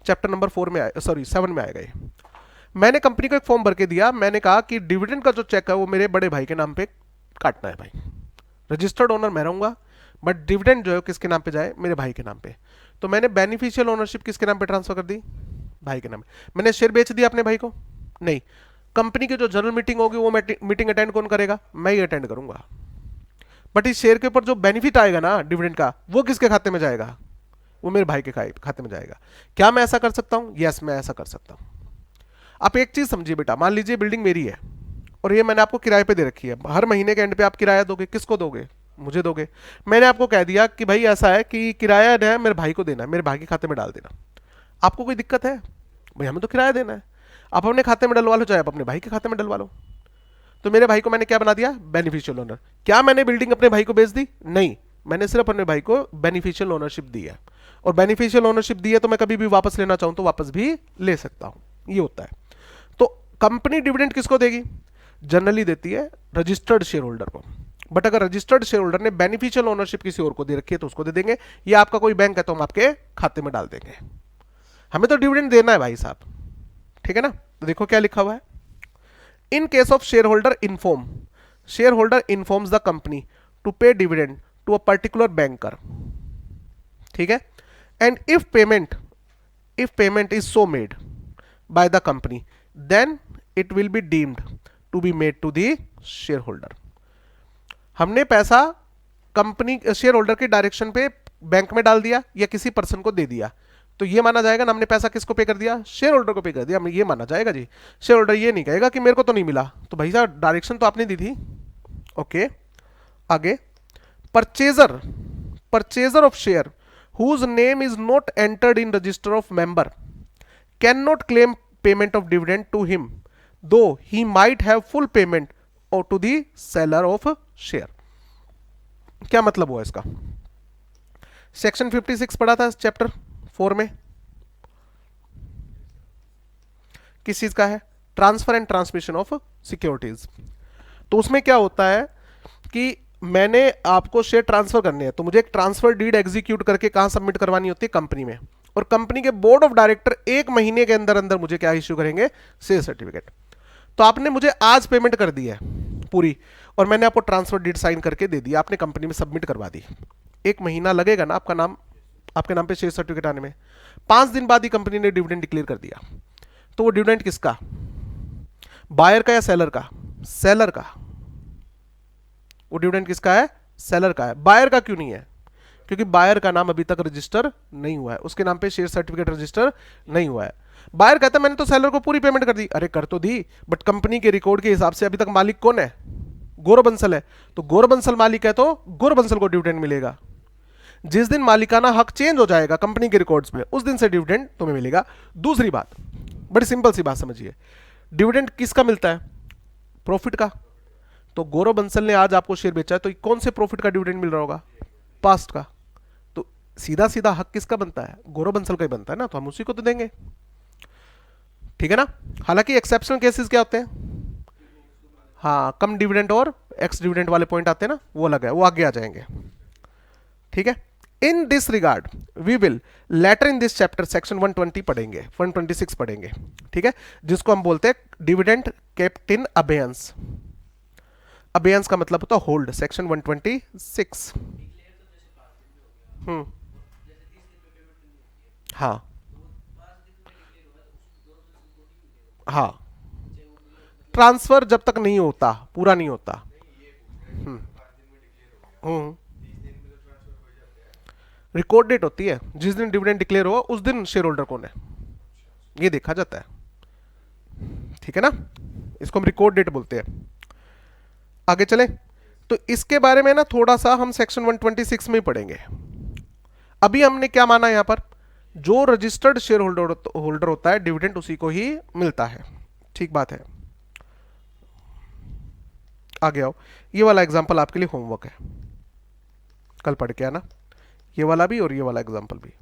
Chapter number 7 में आएगा ये। मैंने कंपनी को एक फॉर्म भर के दिया, मैंने कहा कि डिविडेंड का जो चेक है वो मेरे बड़े भाई के नाम पे काटना है भाई। रजिस्टर्ड ओनर मैं रहूंगा, बट डिविडेंड जो है किसके नाम पे जाए? मेरे भाई के नाम पे। तो मैंने बेनिफिशियल ओनरशिप किसके नाम पे ट्रांसफर कर दी? भाई के नाम पे। मैंने शेयर बेच दिया अपने भाई को? नहीं। कंपनी की जो जनरल मीटिंग होगी वो मीटिंग अटेंड कौन करेगा? मैं ही अटेंड करूंगा। बट इस शेयर के ऊपर जो बेनिफिट आएगा ना डिविडेंड का, वो किसके खाते में जाएगा? वो मेरे भाई के खाते में जाएगा। क्या मैं ऐसा कर सकता हूं? यस, मैं ऐसा कर सकता हूं। आप एक चीज समझिए बेटा, मान लीजिए बिल्डिंग मेरी है और ये मैंने आपको किराए पे दे रखी है। हर महीने के एंड पे आप किराया दोगे, किसको दोगे? मुझे दोगे। मैंने आपको कह दिया कि भाई ऐसा है कि किराया है मेरे भाई को देना है, मेरे भाई के खाते में डाल देना। आपको कोई दिक्कत है? भाई हमें तो किराया देना है। आप अपने खाते में डलवा लो, चाहे आप अपने भाई के खाते में डलवा लो। तो मेरे भाई को मैंने क्या बना दिया? Beneficial owner. क्या मैंने बिल्डिंग अपने भाई को बेच दी? नहीं, मैंने सिर्फ अपने भाई को बेनिफिशियल ओनरशिप दी है। और बेनिफिशियल ओनरशिप दी है तो मैं कभी भी वापस लेना चाहूं तो वापस भी ले सकता हूं, ये होता है। तो कंपनी डिविडेंड किसको देगी? जनरली देती है रजिस्टर्ड शेयर होल्डर को। बट अगर रजिस्टर्ड शेयर होल्डर ने बेनिफिशियल ओनरशिप किसी और को दे रखी है तो उसको दे देंगे, या आपका कोई बैंक है तो हम आपके खाते में डाल देंगे। हमें तो डिविडेंड देना है भाई साहब, ठीक है ना। तो देखो क्या लिखा हुआ है, in case of share holder inform, share holder informs the company to pay dividend to a particular banker, ठीक है। And if payment is so made by the company then it will be deemed to be made to the share holder. हमने पैसा company share holder के direction पे bank में डाल दिया या किसी पर्सन को दे दिया, तो ये माना जाएगा ना हमने पैसा किसको पे कर दिया, शेयर होल्डर को पे कर दिया, हमें ये माना जाएगा जी। शेयर होल्डर ये नहीं कहेगा कि मेरे को तो नहीं मिला, तो भाई साहब डायरेक्शन तो आपने दी थी। ओके, आगे, purchaser of share whose name is not entered in register of member cannot claim payment of dividend to him though he might have full payment or to the seller of share। क्या मतलब हुआ इसका, section 56 पढ़ा था chapter 4 में, किस चीज का है, transfer and transmission of securities. तो उसमें क्या होता है कि मैंने आपको शेयर ट्रांसफर करने हैं, तो मुझे एक ट्रांसफर डीड एग्जीक्यूट करके कहां सबमिट करवानी होती है, कंपनी में, और कंपनी के बोर्ड ऑफ डायरेक्टर 1 महीने के अंदर अंदर मुझे क्या इश्यू करेंगे, शेयर सर्टिफिकेट। तो आपने मुझे आज पेमेंट कर दी है पूरी, और मैंने आपको ट्रांसफर डीड साइन करके दे दी, आपने कंपनी में सबमिट करवा दी, 1 महीना लगेगा ना आपके नाम पे शेयर सर्टिफिकेट आने में। 5 दिन बाद ही कंपनी ने डिविडेंड डिक्लेयर कर दिया, तो वो डिविडेंड किसका, बायर का या सेलर का, सेलर का। वो डिविडेंड किसका है, सेलर का है। बायर का क्यों नहीं है, क्योंकि बायर का नाम अभी तक रजिस्टर नहीं हुआ है, उसके नाम पे शेयर सर्टिफिकेट रजिस्टर नहीं हुआ है। बायर कहता है मैंने तो सेलर को पूरी पेमेंट कर दी, अरे कर तो दी, बट कंपनी के रिकॉर्ड के हिसाब से अभी तक मालिक कौन है, गौरव बंसल है, तो गौरव बंसल मालिक है तो गौरव बंसल को डिविडेंड मिलेगा। जिस दिन मालिकाना हक चेंज हो जाएगा कंपनी के रिकॉर्ड्स में, उस दिन से डिविडेंड तुम्हें मिलेगा। दूसरी बात, बड़ी सिंपल सी बात समझिए, डिविडेंड किसका मिलता है, प्रॉफिट का। तो गौरव बंसल ने आज आपको शेयर बेचा है, तो कौन से प्रॉफिट का डिविडेंड मिल रहा होगा, पास्ट का। तो सीधा सीधा हक किसका बनता है, गौरव बंसल का ही बनता है ना, तो हम उसी को तो देंगे, ठीक है ना। हालांकि एक्सेप्शनल केसेस क्या होते हैं, हाँ, कम डिविडेंड और एक्स डिविडेंड वाले पॉइंट आते हैं ना, वो अलग है, वो आगे आ जाएंगे, ठीक है। In this regard we will later in this chapter section 120 पढ़ेंगे, 126 पढ़ेंगे, ठीक है, जिसको हम बोलते हैं dividend kept in abeyance. Abeyance का मतलब होता है होल्ड, सेक्शन 126। हाँ हाँ, ट्रांसफर जब तक नहीं होता, पूरा नहीं होता। हम्म, रिकॉर्ड डेट होती है, जिस दिन डिविडेंड डिक्लेयर हुआ उस दिन शेयर होल्डर कौन है, ये देखा जाता है, ठीक है ना। इसको हम रिकॉर्ड डेट बोलते हैं। आगे चले, तो इसके बारे में ना थोड़ा सा हम सेक्शन 126 में ही पढ़ेंगे। अभी हमने क्या माना यहां पर, जो रजिस्टर्ड शेयर होल्डर होता है डिविडेंड उसी को ही मिलता है, ठीक बात है। आगे आओ, ये वाला एग्जांपल आपके लिए होमवर्क है, कल पढ़ के आना, ये वाला भी और ये वाला एग्जांपल भी।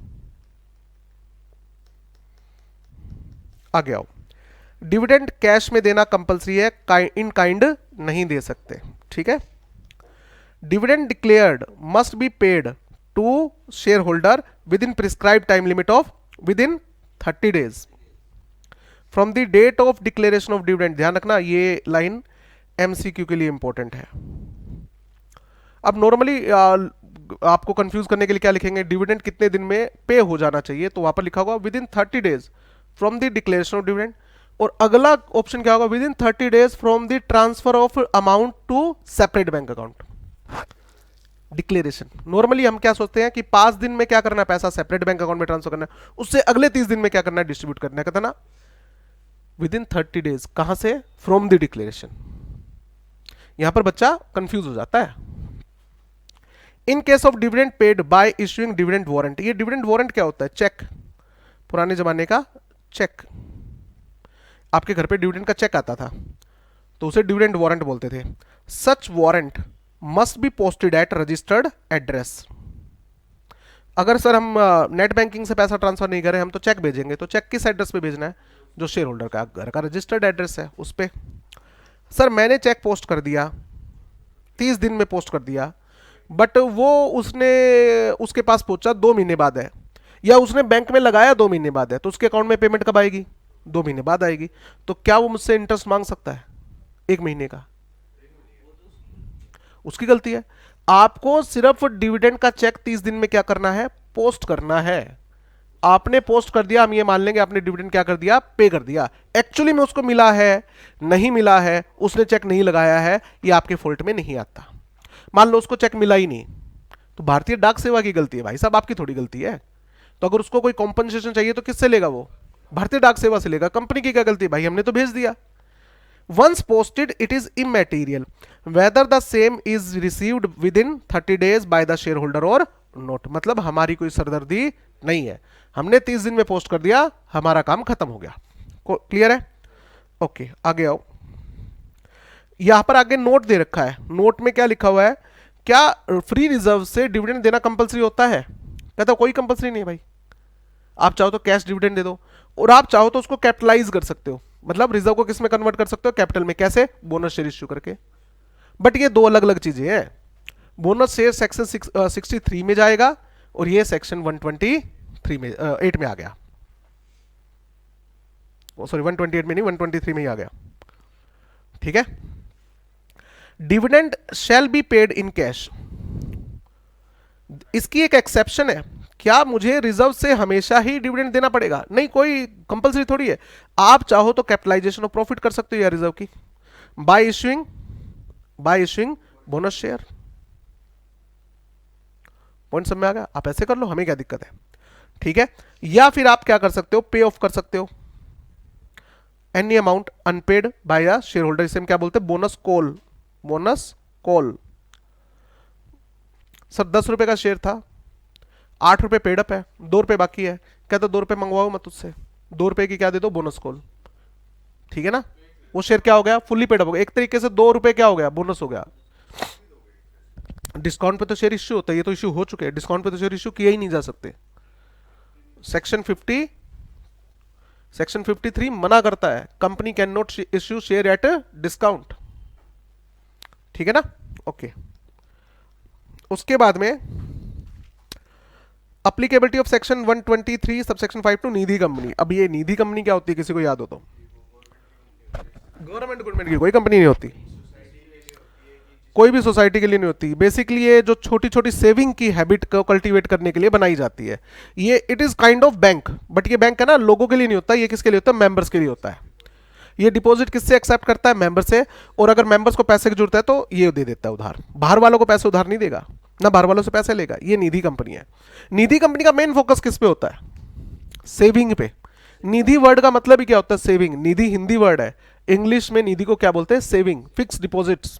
आगे आओ, डिविडेंड कैश में देना कंपलसरी है, इन काइंड नहीं दे सकते, ठीक है। Dividend declared must be paid to share holder within prescribe time limit of within 30 days from the date of declaration of dividend. ध्यान रखना ये लाइन एमसीक्यू के लिए इंपॉर्टेंट है। अब नॉर्मली आपको कंफ्यूज करने के लिए क्या लिखेंगे, डिविडेंड कितने दिन में पे हो जाना चाहिए, तो वहां पर लिखा होगा within 30 days from the declaration of dividend, और अगला ऑप्शन क्या होगा, within 30 days from the transfer of amount to separate bank account. डिक्लेरेशन नॉर्मली हम क्या सोचते हैं कि 5 दिन में क्या करना है, पैसा सेपरेट बैंक अकाउंट में ट्रांसफर करना है, उससे अगले 30 दिन में क्या करना है, डिस्ट्रीब्यूट करना है, कहता ना विद इन 30 डेज, कहां से, फ्रॉम द डिक्लेरेशन। यहां पर बच्चा कंफ्यूज हो जाता है। In case of dividend paid by issuing dividend warrant, ये डिविडेंड वारंट क्या होता है, चेक, पुराने जमाने का चेक, आपके घर पे डिविडेंड का चेक आता था तो उसे डिविडेंड वारंट बोलते थे। Such warrant must be posted at registered address. अगर सर हम नेट बैंकिंग से पैसा ट्रांसफर नहीं करें, हम तो चेक भेजेंगे, तो चेक किस एड्रेस पे भेजना है, जो शेयर होल्डर का घर का रजिस्टर्ड एड्रेस है उस पे। सर मैंने चेक पोस्ट कर दिया, 30 दिन में पोस्ट कर दिया, बट वो उसने उसके पास पहुंचा 2 महीने बाद है, या उसने बैंक में लगाया 2 महीने बाद है, तो उसके अकाउंट में पेमेंट कब आएगी? 2 महीने बाद आएगी। तो क्या वो मुझसे इंटरेस्ट मांग सकता है 1 महीने का? उसकी गलती है। आपको सिर्फ डिविडेंड का चेक 30 दिन में क्या करना है? पोस्ट करना है। आपने पोस्ट कर दिया, हम ये मान लेंगे आपने डिविडेंड क्या कर दिया? पे कर दिया। एक्चुअली में उसको मिला है, नहीं मिला है, उसने चेक नहीं लगाया है, ये आपके फॉल्ट में नहीं आता। मान लो उसको चेक मिला ही नहीं, तो भारतीय डाक सेवा की गलती है भाई साहब, आपकी थोड़ी गलती है। तो अगर उसको कोई कॉम्पनसेशन चाहिए तो किससे लेगा? वो भारतीय डाक सेवा से लेगा। कंपनी की क्या गलती है भाई? हमने तो भेज दिया। Once posted, it is immaterial whether the same is received within 30 days by the shareholder or not। मतलब हमारी कोई सरदर्दी नहीं है, हमने 30 दिन में पोस्ट कर दिया, हमारा काम खत्म हो गया। क्लियर है? ओके, आगे आओ। यहां पर आगे नोट दे रखा है, नोट में क्या लिखा हुआ है? क्या फ्री रिजर्व से डिविडेंड देना कंपलसरी होता है? कहता कोई कंपलसरी नहीं है भाई। आप चाहो तो कैश डिविडेंड दे दो, और आप चाहो तो उसको कैपिटलाइज कर सकते हो, मतलब रिजर्व को किस में कन्वर्ट कर सकते हो? कैपिटल में। कैसे? बोनस शेयर इश्यू करके। बट ये दो अलग अलग चीजें हैं। बोनस शेयर सेक्शन 63 में जाएगा, और ये सेक्शन 123 में 8 में आ गया। सॉरी 128 में नहीं, 123 में ही आ गया। ठीक है। Dividend shall be paid in cash. इसकी एक एक्सेप्शन है। क्या मुझे रिजर्व से हमेशा ही डिविडेंड देना पड़ेगा? नहीं, कोई कंपलसरी थोड़ी है। आप चाहो तो कैपिटलाइजेशन ऑफ प्रॉफिट कर सकते हो या रिजर्व की, by issuing bonus share. Point समझ में आ गया? आप ऐसे कर लो, हमें क्या दिक्कत है। ठीक है। या फिर आप क्या कर सकते हो? पे ऑफ कर सकते हो any amount unpaid by a share holder. इसे हम क्या बोलते हैं? Bonus call. Bonus call. Sir 10 रुपए का शेयर था, 8 रुपए पेड अप है, 2 रुपए बाकी है। कहते 2 रुपए मंगवाओ मत उससे, 2 रुपए की क्या दे दो? Bonus call. ठीक है ना? वो शेयर क्या हो गया? फुल्ली पेड अप हो गया। एक तरीके से 2 रुपए क्या हो गया? बोनस हो गया। डिस्काउंट पे तो शेयर इश्यू होता है, ये तो इश्यू हो चुके हैं। डिस्काउंट पे तो शेयर इश्यू किया ही नहीं जा सकते। सेक्शन 53 मना करता है, company can not issue share at discount. ठीक है ना? ओके। उसके बाद में applicability of section 123 subsection 5 to Nidhi company. अब ये निधि कंपनी क्या होती है, किसी को याद हो तो? गवर्नमेंट की कोई कंपनी नहीं होती, कोई भी सोसाइटी के लिए नहीं होती। बेसिकली ये जो छोटी छोटी सेविंग की हैबिट को कल्टीवेट करने के लिए बनाई जाती है। ये it is kind of bank, but ये बैंक है ना, लोगों के लिए नहीं होता। ये किसके लिए होता है? मेंबर्स के लिए होता है। ये डिपॉजिट किससे एक्सेप्ट करता है? मेंबर से। और अगर मेंबर्स को पैसे की जरूरत है तो ये दे देता है उधार। बाहर वालों को पैसे उधार नहीं देगा, ना बाहर वालों से पैसे लेगा। ये निधि कंपनी है। निधि कंपनी का मेन फोकस किस पे होता है? सेविंग पे। निधि वर्ड का मतलब ही क्या होता है? सेविंग। निधि हिंदी वर्ड है, इंग्लिश में निधि को क्या बोलते हैं? Saving, fix deposits.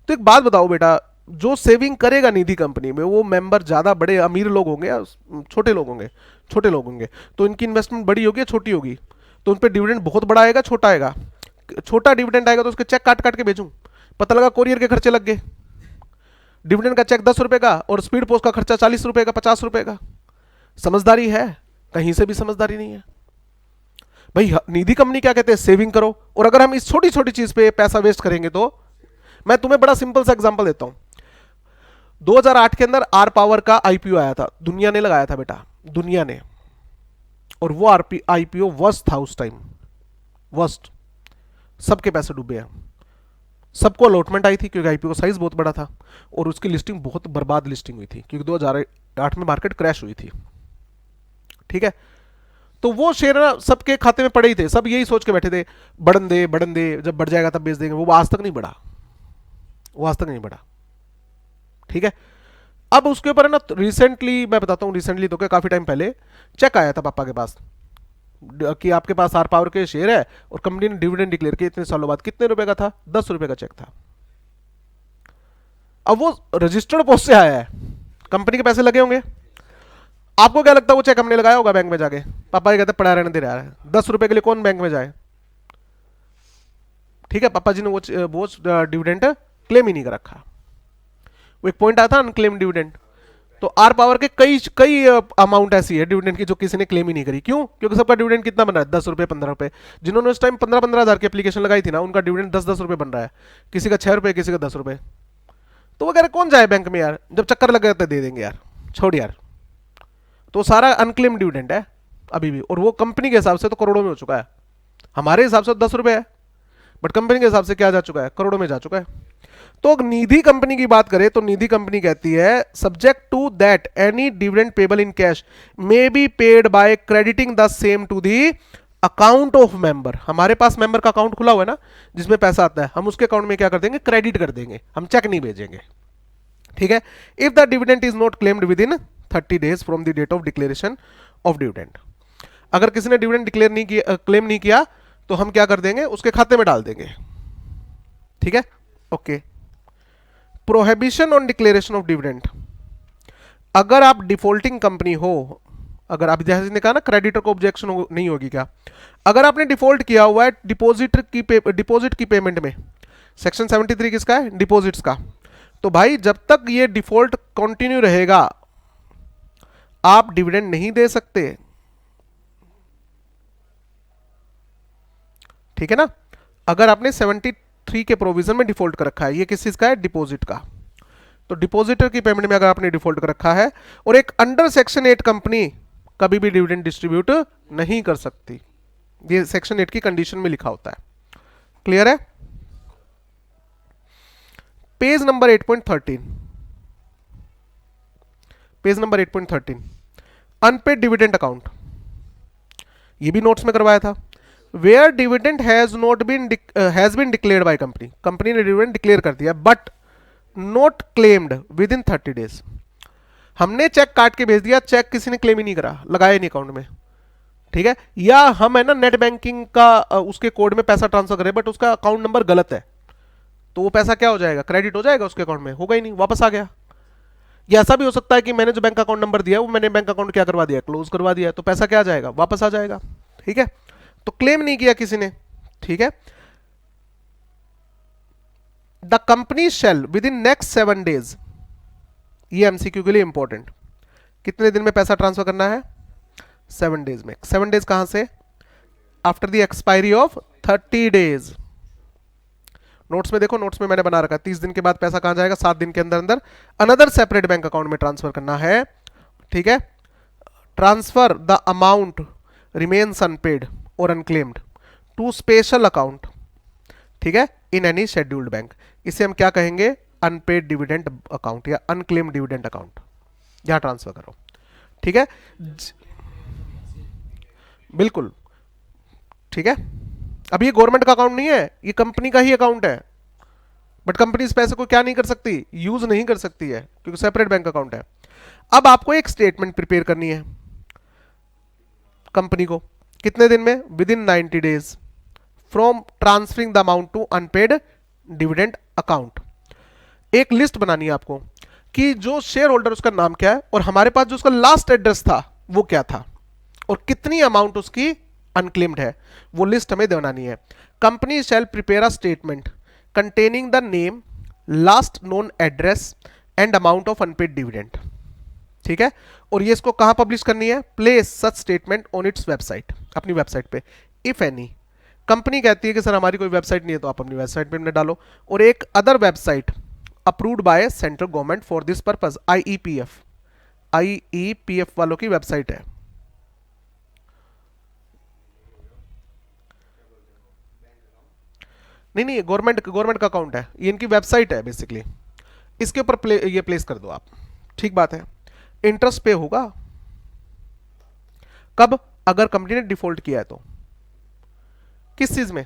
तो एक बात बताओ बेटा, जो सेविंग करेगा निधि कंपनी में, वो मेंबर ज्यादा बड़े अमीर लोग होंगे या छोटे लोग होंगे? छोटे लोग होंगे। तो इनकी इन्वेस्टमेंट बड़ी होगी या छोटी होगी? तो उन पर डिविडेंड बहुत बड़ा आएगा, छोटा आएगा? छोटा डिविडेंड आएगा तो उसके चेक काट काट के भेजूं, पता लगा कोरियर के खर्चे लग गए। डिविडेंड का चेक 10 रुपए का और स्पीड पोस्ट का खर्चा 40 रुपए का, 50 रुपए का। समझदारी है? कहीं से भी समझदारी नहीं है भाई। निधि कंपनी क्या कहते हैं? सेविंग करो। और अगर हम इस छोटी छोटी चीज पे पैसा वेस्ट करेंगे तो, मैं तुम्हें बड़ा सिंपल सा एग्जांपल देता हूं। 2008 के अंदर आर पावर का आईपीओ आया था, दुनिया ने लगाया था बेटा, दुनिया ने। और वो आईपीओ वर्स्ट था उस टाइम, वर्स्ट। सबके पैसे डूबे हैं, सबको अलॉटमेंट आई थी क्योंकि आईपीओ का साइज बहुत बड़ा था, और उसकी लिस्टिंग बहुत बर्बाद लिस्टिंग हुई थी क्योंकि 2008 में मार्केट क्रैश हुई थी। ठीक है। तो वो शेयर ना सबके खाते में पड़े ही थे, सब यही सोच के बैठे थे बढ़न दे बढ़न दे, जब बढ़ जाएगा तब बेच देंगे। वो आज तक नहीं बढ़ा, वो आज तक नहीं बढ़ा। ठीक है। अब उसके ऊपर है ना, रिसेंटली मैं बताता हूं, रिसेंटली तो क्या, काफी टाइम पहले चेक आया था पापा के पास कि आपके पास आर पावर के शेयर है और कंपनी ने डिविडेंड डिक्लेयर किया इतने सालों बाद। कितने रुपए का था? 10 रुपए का चेक था। अब वो रजिस्टर्ड पोस्ट से आया है, कंपनी के पैसे लगे होंगे। आपको क्या लगता है वो चेक हमने लगाया होगा बैंक में जाके? पापा ये कहते पड़ा रहने दे रहा है, 10 रुपए के लिए कौन बैंक में जाए? ठीक है। पापा जी ने वो डिविडेंड क्लेम ही नहीं कर रखा। वो एक पॉइंट आया था अनक्लेम डिविडेंड, तो आर पावर के कई कई अमाउंट ऐसी है डिविडेंड की जो किसी ने क्लेम ही नहीं करी। क्यों? क्योंकि सबका डिविडेंड कितना बन रहा है, 10 रुपए 15 रुपए। जिन्होंने उस टाइम 15-15 हज़ार की एप्लीकेशन लगाई थी ना, उनका डिविडेंड 10-10 रुपए बन रहा है, किसी का 6 रुपए, किसी का 10 रुपए। तो वो कह रहे कौन जाए बैंक में यार, जब चक्कर लग गया तो दे देंगे यार, छोड़ यार। तो सारा अनक्लेम डिविडेंड है अभी भी, और वो कंपनी के हिसाब से तो करोड़ों में हो चुका है। हमारे हिसाब से 10 रुपए है, बट कंपनी के हिसाब से क्या जा चुका है, करोड़ों में जा चुका है। तो निधि कंपनी की बात करें तो निधि कंपनी कहती है subject to that any dividend payable in cash may be paid by crediting the same to the account of member. हमारे पास मेंबर का अकाउंट खुला हुआ है ना, जिसमें पैसा आता है, हम उसके अकाउंट में क्या कर देंगे, क्रेडिट कर देंगे, हम चेक नहीं भेजेंगे। ठीक है। If the dividend is not claimed within 30 days from the date of declaration of dividend. अगर किसी ने डिविडेंड डिक्लेयर नहीं किया, क्लेम नहीं किया, तो हम क्या कर देंगे, उसके खाते में डाल देंगे। ठीक है, okay. Prohibition on declaration of dividend. अगर आप डिफॉल्टिंग कंपनी हो, अगर आप जैसे ने कहा ना क्रेडिटर को ऑब्जेक्शन नहीं होगी क्या, अगर आपने डिफॉल्ट किया हुआ है डिपॉजिट की पेमेंट में, सेक्शन 73 किसका है, डिपॉजिट्स का, तो भाई जब तक ये डिफॉल्ट कंटिन्यू रहेगा आप डिविडेंड नहीं दे सकते। ठीक है ना। अगर आपने 73 के प्रोविजन में डिफॉल्ट कर रखा है, ये किस चीज का है, डिपॉजिट का, तो डिपॉजिटर की पेमेंट में अगर आपने डिफॉल्ट कर रखा है, और एक अंडर सेक्शन 8 कंपनी कभी भी डिविडेंड डिस्ट्रीब्यूट नहीं कर सकती, ये सेक्शन 8 की कंडीशन में लिखा होता है। क्लियर है। Page number 8.13, page number 8.13, unpaid dividend account, ये भी नोट्स में करवाया था। Where dividend has been declared by company, company ने डिविडेंड डिक्लेयर कर दिया but not claimed within 30 days. हमने चेक काट के भेज दिया, चेक किसी ने क्लेम ही नहीं करा, लगाया नहीं अकाउंट में। ठीक है। या हम है ना नेट बैंकिंग का उसके कोड में पैसा ट्रांसफर करें बट उसका अकाउंट नंबर गलत है, तो वो पैसा क्या हो जाएगा, क्रेडिट हो जाएगा उसके अकाउंट में, होगा ही नहीं, वापस आ गया। या ऐसा भी हो सकता है कि मैंने जो बैंक अकाउंट नंबर दिया वो मैंने बैंक अकाउंट क्या करवा दिया, क्लोज करवा दिया, तो पैसा क्या आ जाएगा, वापस आ जाएगा। ठीक है। तो क्लेम नहीं किया किसी ने। ठीक है। The company shall within next 7 days, ये एमसीक्यू के लिए इंपॉर्टेंट, कितने दिन में पैसा ट्रांसफर करना है, 7 डेज में। 7 डेज कहां से, after the expiry of 30 days. Notes में देखो, नोट्स में मैंने बना रखा 30 दिन के बाद पैसा कहां जाएगा, 7 दिन के अंदर अंदर अनदर सेपरेट बैंक अकाउंट में ट्रांसफर करना है। ठीक है। Transfer the amount remains unpaid और अनक्लेम्ड टू स्पेशल अकाउंट। ठीक है। इन एनी शेड्यूल्ड बैंक, इसे हम क्या कहेंगे, अनपेड डिविडेंड अकाउंट या अनक्लेम्ड डिविडेंड अकाउंट, यहां ट्रांसफर करो। ठीक है। बिल्कुल। ठीक है। अब ये गवर्नमेंट का अकाउंट नहीं है, ये कंपनी का ही अकाउंट है, बट कंपनी इस पैसे को क्या नहीं कर सकती, यूज नहीं कर सकती है, क्योंकि सेपरेट बैंक अकाउंट है। अब आपको एक स्टेटमेंट प्रिपेयर करनी है कंपनी को, कितने दिन में, within 90 days from transferring the amount to unpaid dividend account. एक लिस्ट बनानी है आपको कि जो शेयर होल्डर उसका नाम क्या है, और हमारे पास जो उसका लास्ट एड्रेस था वो क्या था, और कितनी अमाउंट उसकी अनक्लेम्ड है, वो लिस्ट हमें बनानी है। Company shall prepare a statement containing the name, last known address and amount of unpaired dividend. ठीक है। और ये इसको कहां पब्लिश करनी है, place such statement on its website, अपनी वेबसाइट पे। इफ एनी, कंपनी कहती है कि सर हमारी कोई वेबसाइट नहीं है, तो आप अपनी वेबसाइट पे डालो, और एक other website approved by central government for this purpose, IEPF, IEPF वालों की वेबसाइट है। नहीं, गवर्नमेंट का अकाउंट है, ये इनकी वेबसाइट है बेसिकली, इसके ऊपर ये प्लेस कर दो आप। ठीक बात है। इंटरेस्ट पे होगा कब, अगर कंपनी ने डिफॉल्ट किया है तो, किस चीज में,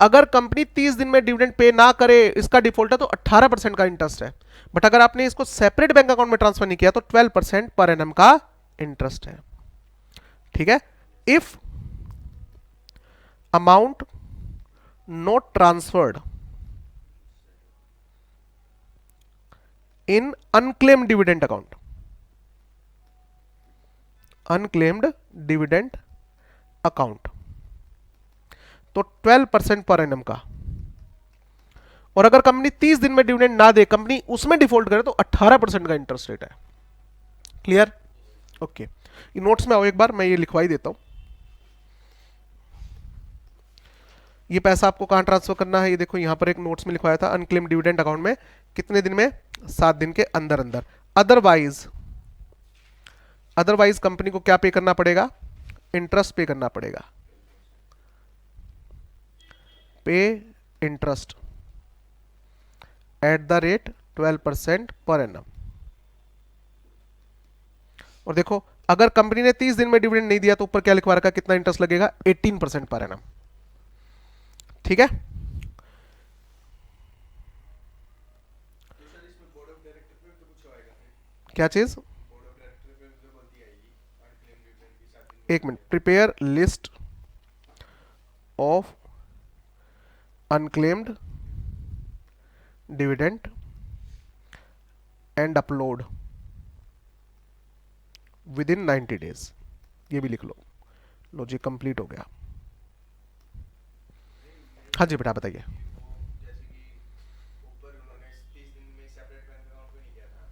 अगर कंपनी 30 दिन में डिविडेंड पे ना करे, इसका डिफॉल्ट है तो 18% का इंटरेस्ट है, बट अगर आपने इसको सेपरेट बैंक अकाउंट में ट्रांसफर नहीं किया तो 12% पर एनम का इंटरेस्ट है। ठीक है। If amount not transferred in unclaimed dividend account, unclaimed dividend account, तो 12% पर एनम का, और अगर कंपनी 30 दिन में डिविडेंड ना दे, कंपनी उसमें डिफॉल्ट करे तो 18% का इंटरेस्ट रेट है। क्लियर? ओके, ये नोट्स में आओ एक बार, मैं ये लिखवा ही देता हूं। ये पैसा आपको कहां ट्रांसफर करना है, ये देखो यहां पर एक नोट्स में लिखवाया था, अनक्लेम डिविडेंड अकाउंट में कितने दिन में, 7 दिन के अंदर अंदर। अदरवाइज अदरवाइज कंपनी को क्या पे करना पड़ेगा, इंटरेस्ट पे करना पड़ेगा, पे interest eight the rate 12% per annum. और देखो अगर कंपनी ने 30 दिन में डिविडेंड नहीं दिया तो ऊपर क्या लिखवा रखा, कितना इंटरेस्ट लगेगा, 18% पर एनम। ठीक है, क्या चीज, एक minute, prepare list of unclaimed dividend and upload with in 90 days, ये भी लिख लो। लो जी, कंप्लीट हो गया। हाँ जी बेटा बताइए।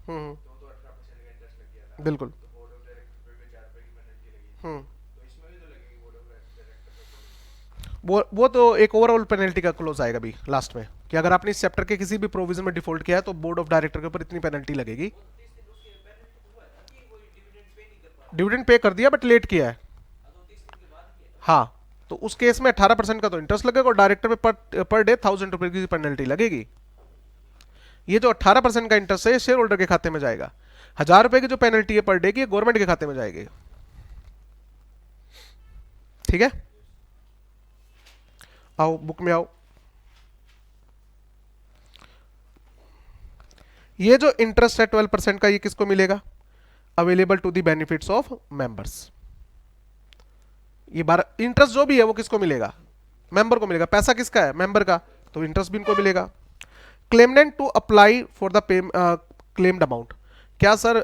हम्म, बिल्कुल। हम्म, वो तो एक ओवरऑल पेनल्टी का क्लोज आएगा भी लास्ट में, कि अगर आपने इस चैप्टर के किसी भी प्रोविजन में डिफॉल्ट किया है तो बोर्ड ऑफ डायरेक्टर के ऊपर इतनी पेनल्टी लगेगी। डिविडेंड पे कर दिया बट लेट किया है, हाँ, तो उस केस में 18% का तो इंटरेस्ट लगेगा और डायरेक्टर पे पर डे 1000 रुपए की पेनल्टी लगेगी। ये जो 18% का इंटरेस्ट है शेयर होल्डर के खाते में जाएगा, 1000 रुपए की जो पेनल्टी है पर डे की गवर्नमेंट के खाते में जाएगी। ठीक है, आओ बुक में आओ। ये जो इंटरेस्ट है 12% का, ये किसको मिलेगा, available to the benefits of members. ये इंटरेस्ट जो भी है वो किसको मिलेगा, मेंबर को मिलेगा। पैसा किसका है, मेंबर का, तो इंटरेस्ट भी इनको मिलेगा। Claimant to apply for the claimed amount, क्या सर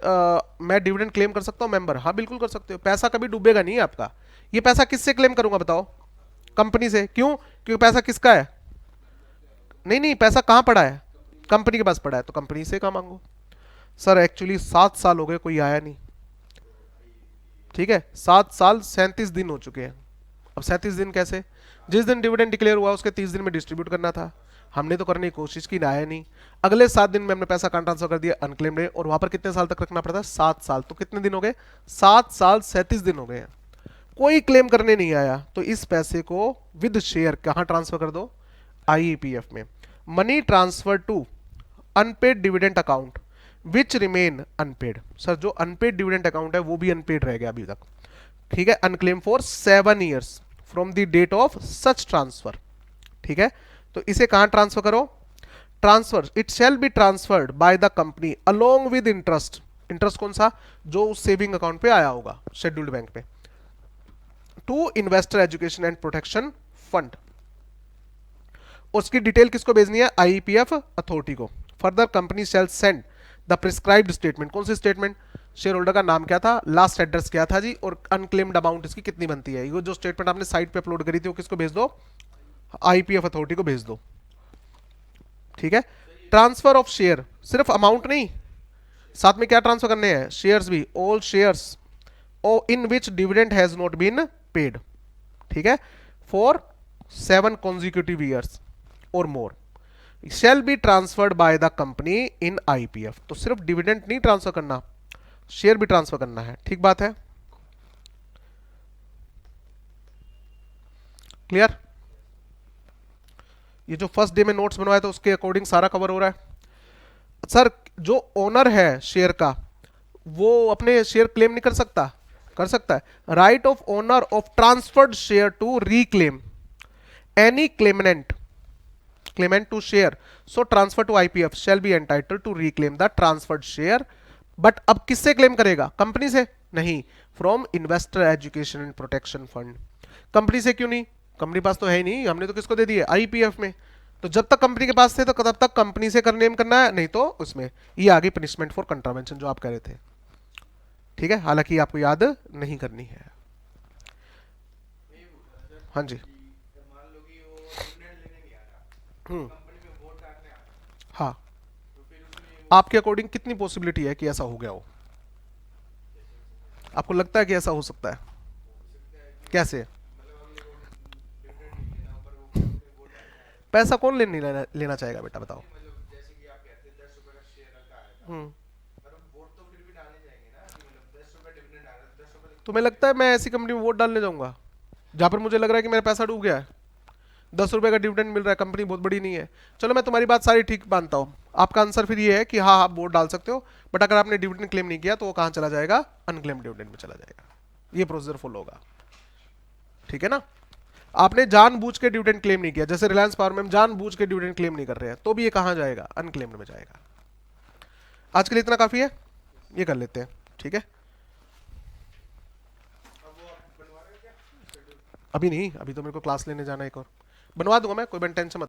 मैं डिविडेंड क्लेम कर सकता हूं मेंबर, हाँ बिल्कुल कर सकते हो, पैसा कभी डूबेगा नहीं आपका। ये पैसा किससे क्लेम करूंगा बताओ, कंपनी से, क्यों, क्योंकि पैसा किसका है, नहीं नहीं, पैसा कहां पड़ा है, कंपनी के पास पड़ा है, तो कंपनी से कहां मांगो। सर एक्चुअली 7 साल हो गए कोई आया नहीं, ठीक है, 7 साल 37 दिन हो चुके हैं। अब 37 दिन कैसे, जिस दिन डिविडेंड डिक्लेयर हुआ उसके 30 दिन में डिस्ट्रीब्यूट करना था, हमने तो करने की कोशिश की ना, आया नहीं। अगले 7 दिन में हमने पैसा कहां ट्रांसफर कर दिया, अनक्लेम्ड है, और वहां पर कितने साल तक रखना पड़ता है, 7 साल, तो कितने दिन हो गए, 7 साल 37 दिन हो गए, कोई क्लेम करने नहीं आया, तो इस पैसे को विद शेयर कहां ट्रांसफर कर दो, आईईपीएफ में। Money transfer to unpaid dividend account which remain unpaid, sir जो अनपेड डिविडेंड अकाउंट है वो भी अनपेड रह गया अभी तक, ठीक है, unclaim for 7 years from the date of such transfer. ठीक है, तो इसे कहां ट्रांसफर करो, transfer, it shall be transferred by the company along with interest, interest कौन सा, जो उस सेविंग अकाउंट पे आया होगा शेड्यूल्ड बैंक पे, to investor education and protection fund. उसकी डिटेल किसको भेजनी है, आईपीएफ अथॉरिटी को। Further company shall send the prescribed statement, कौन सी स्टेटमेंट, शेयर होल्डर का नाम क्या था, लास्ट एड्रेस क्या था जी, और अनक्लेम्ड अमाउंट इसकी कितनी बनती है, ये जो स्टेटमेंट आपने साइट पे अपलोड करी थी वो किसको भेज दो, आईपीएफ अथॉरिटी को भेज दो। ठीक है, ट्रांसफर ऑफ शेयर, सिर्फ अमाउंट नहीं, साथ में क्या ट्रांसफर करने हैं, शेयर्स भी, all shares in which dividend has not been paid, ठीक है, फॉर 7 consecutive years और more shall be transferred by the company in IPF. तो सिर्फ डिविडेंड नहीं ट्रांसफर करना, शेयर भी ट्रांसफर करना है, ठीक बात है, क्लियर। ये जो फर्स्ट डे में नोट्स बनवाया था उसके अकॉर्डिंग सारा कवर हो रहा है। सर जो ओनर है शेयर का वो अपने शेयर क्लेम नहीं कर सकता, कर सकता है। Right of owner of transferred share to reclaim any claimant to share so transfer to IPF shall be entitled to reclaim the transferred share, but अब किससे क्लेम करेगा, कंपनी से नहीं, from investor education and protection fund. Company से क्यों नहीं, company पास तो है ही नहीं, हमने तो किसको दे दिए, आईपीएफ में, तो जब तक कंपनी के पास थे तो तब तक कंपनी से क्लेम करना है, नहीं तो उसमें। ये आगे पनिशमेंट फॉर कंट्रावेंशन जो आप कह रहे थे, ठीक है, हालांकि आपको याद नहीं करनी है। हाँ जी, हाँ, आपके अकॉर्डिंग कितनी पॉसिबिलिटी है कि ऐसा हो गया हो, आपको लगता है कि ऐसा हो सकता है? कैसे? पैसा कौन लेना चाहेगा बेटा, बताओ। हम्म। तुम्हें लगता है मैं ऐसी कंपनी में वोट डालने जाऊंगा जहां पर मुझे लग रहा है कि मेरा पैसा डूब गया है? 10 रुपए का डिविडेंड मिल रहा है, कंपनी बहुत बड़ी नहीं है। चलो मैं तुम्हारी बात सारी ठीक मानता हूँ। आपका आंसर फिर ये है कि हाँ आप वोट डाल सकते हो, बट अगर आपने डिविडेंड क्लेम नहीं किया तो वो कहाँ चला जाएगा? अनक्लेम डिविडेंड में चला जाएगा। ये प्रोसीजर फॉलो होगा, ठीक है ना? आपने जानबूझ के डिविडेंड क्लेम नहीं किया, जैसे रिलायंस पावर में हम जानबूझ के डिविडेंड क्लेम नहीं कर रहे हैं, तो भी ये कहाँ जाएगा? अनक्लेम्ड में जाएगा। आज के लिए इतना काफी है, ये कर लेते हैं, ठीक है? अभी नहीं, अभी तो मेरे को क्लास लेने जाना है एक और। बनवा दूंगा मैं, कोई टेंशन मत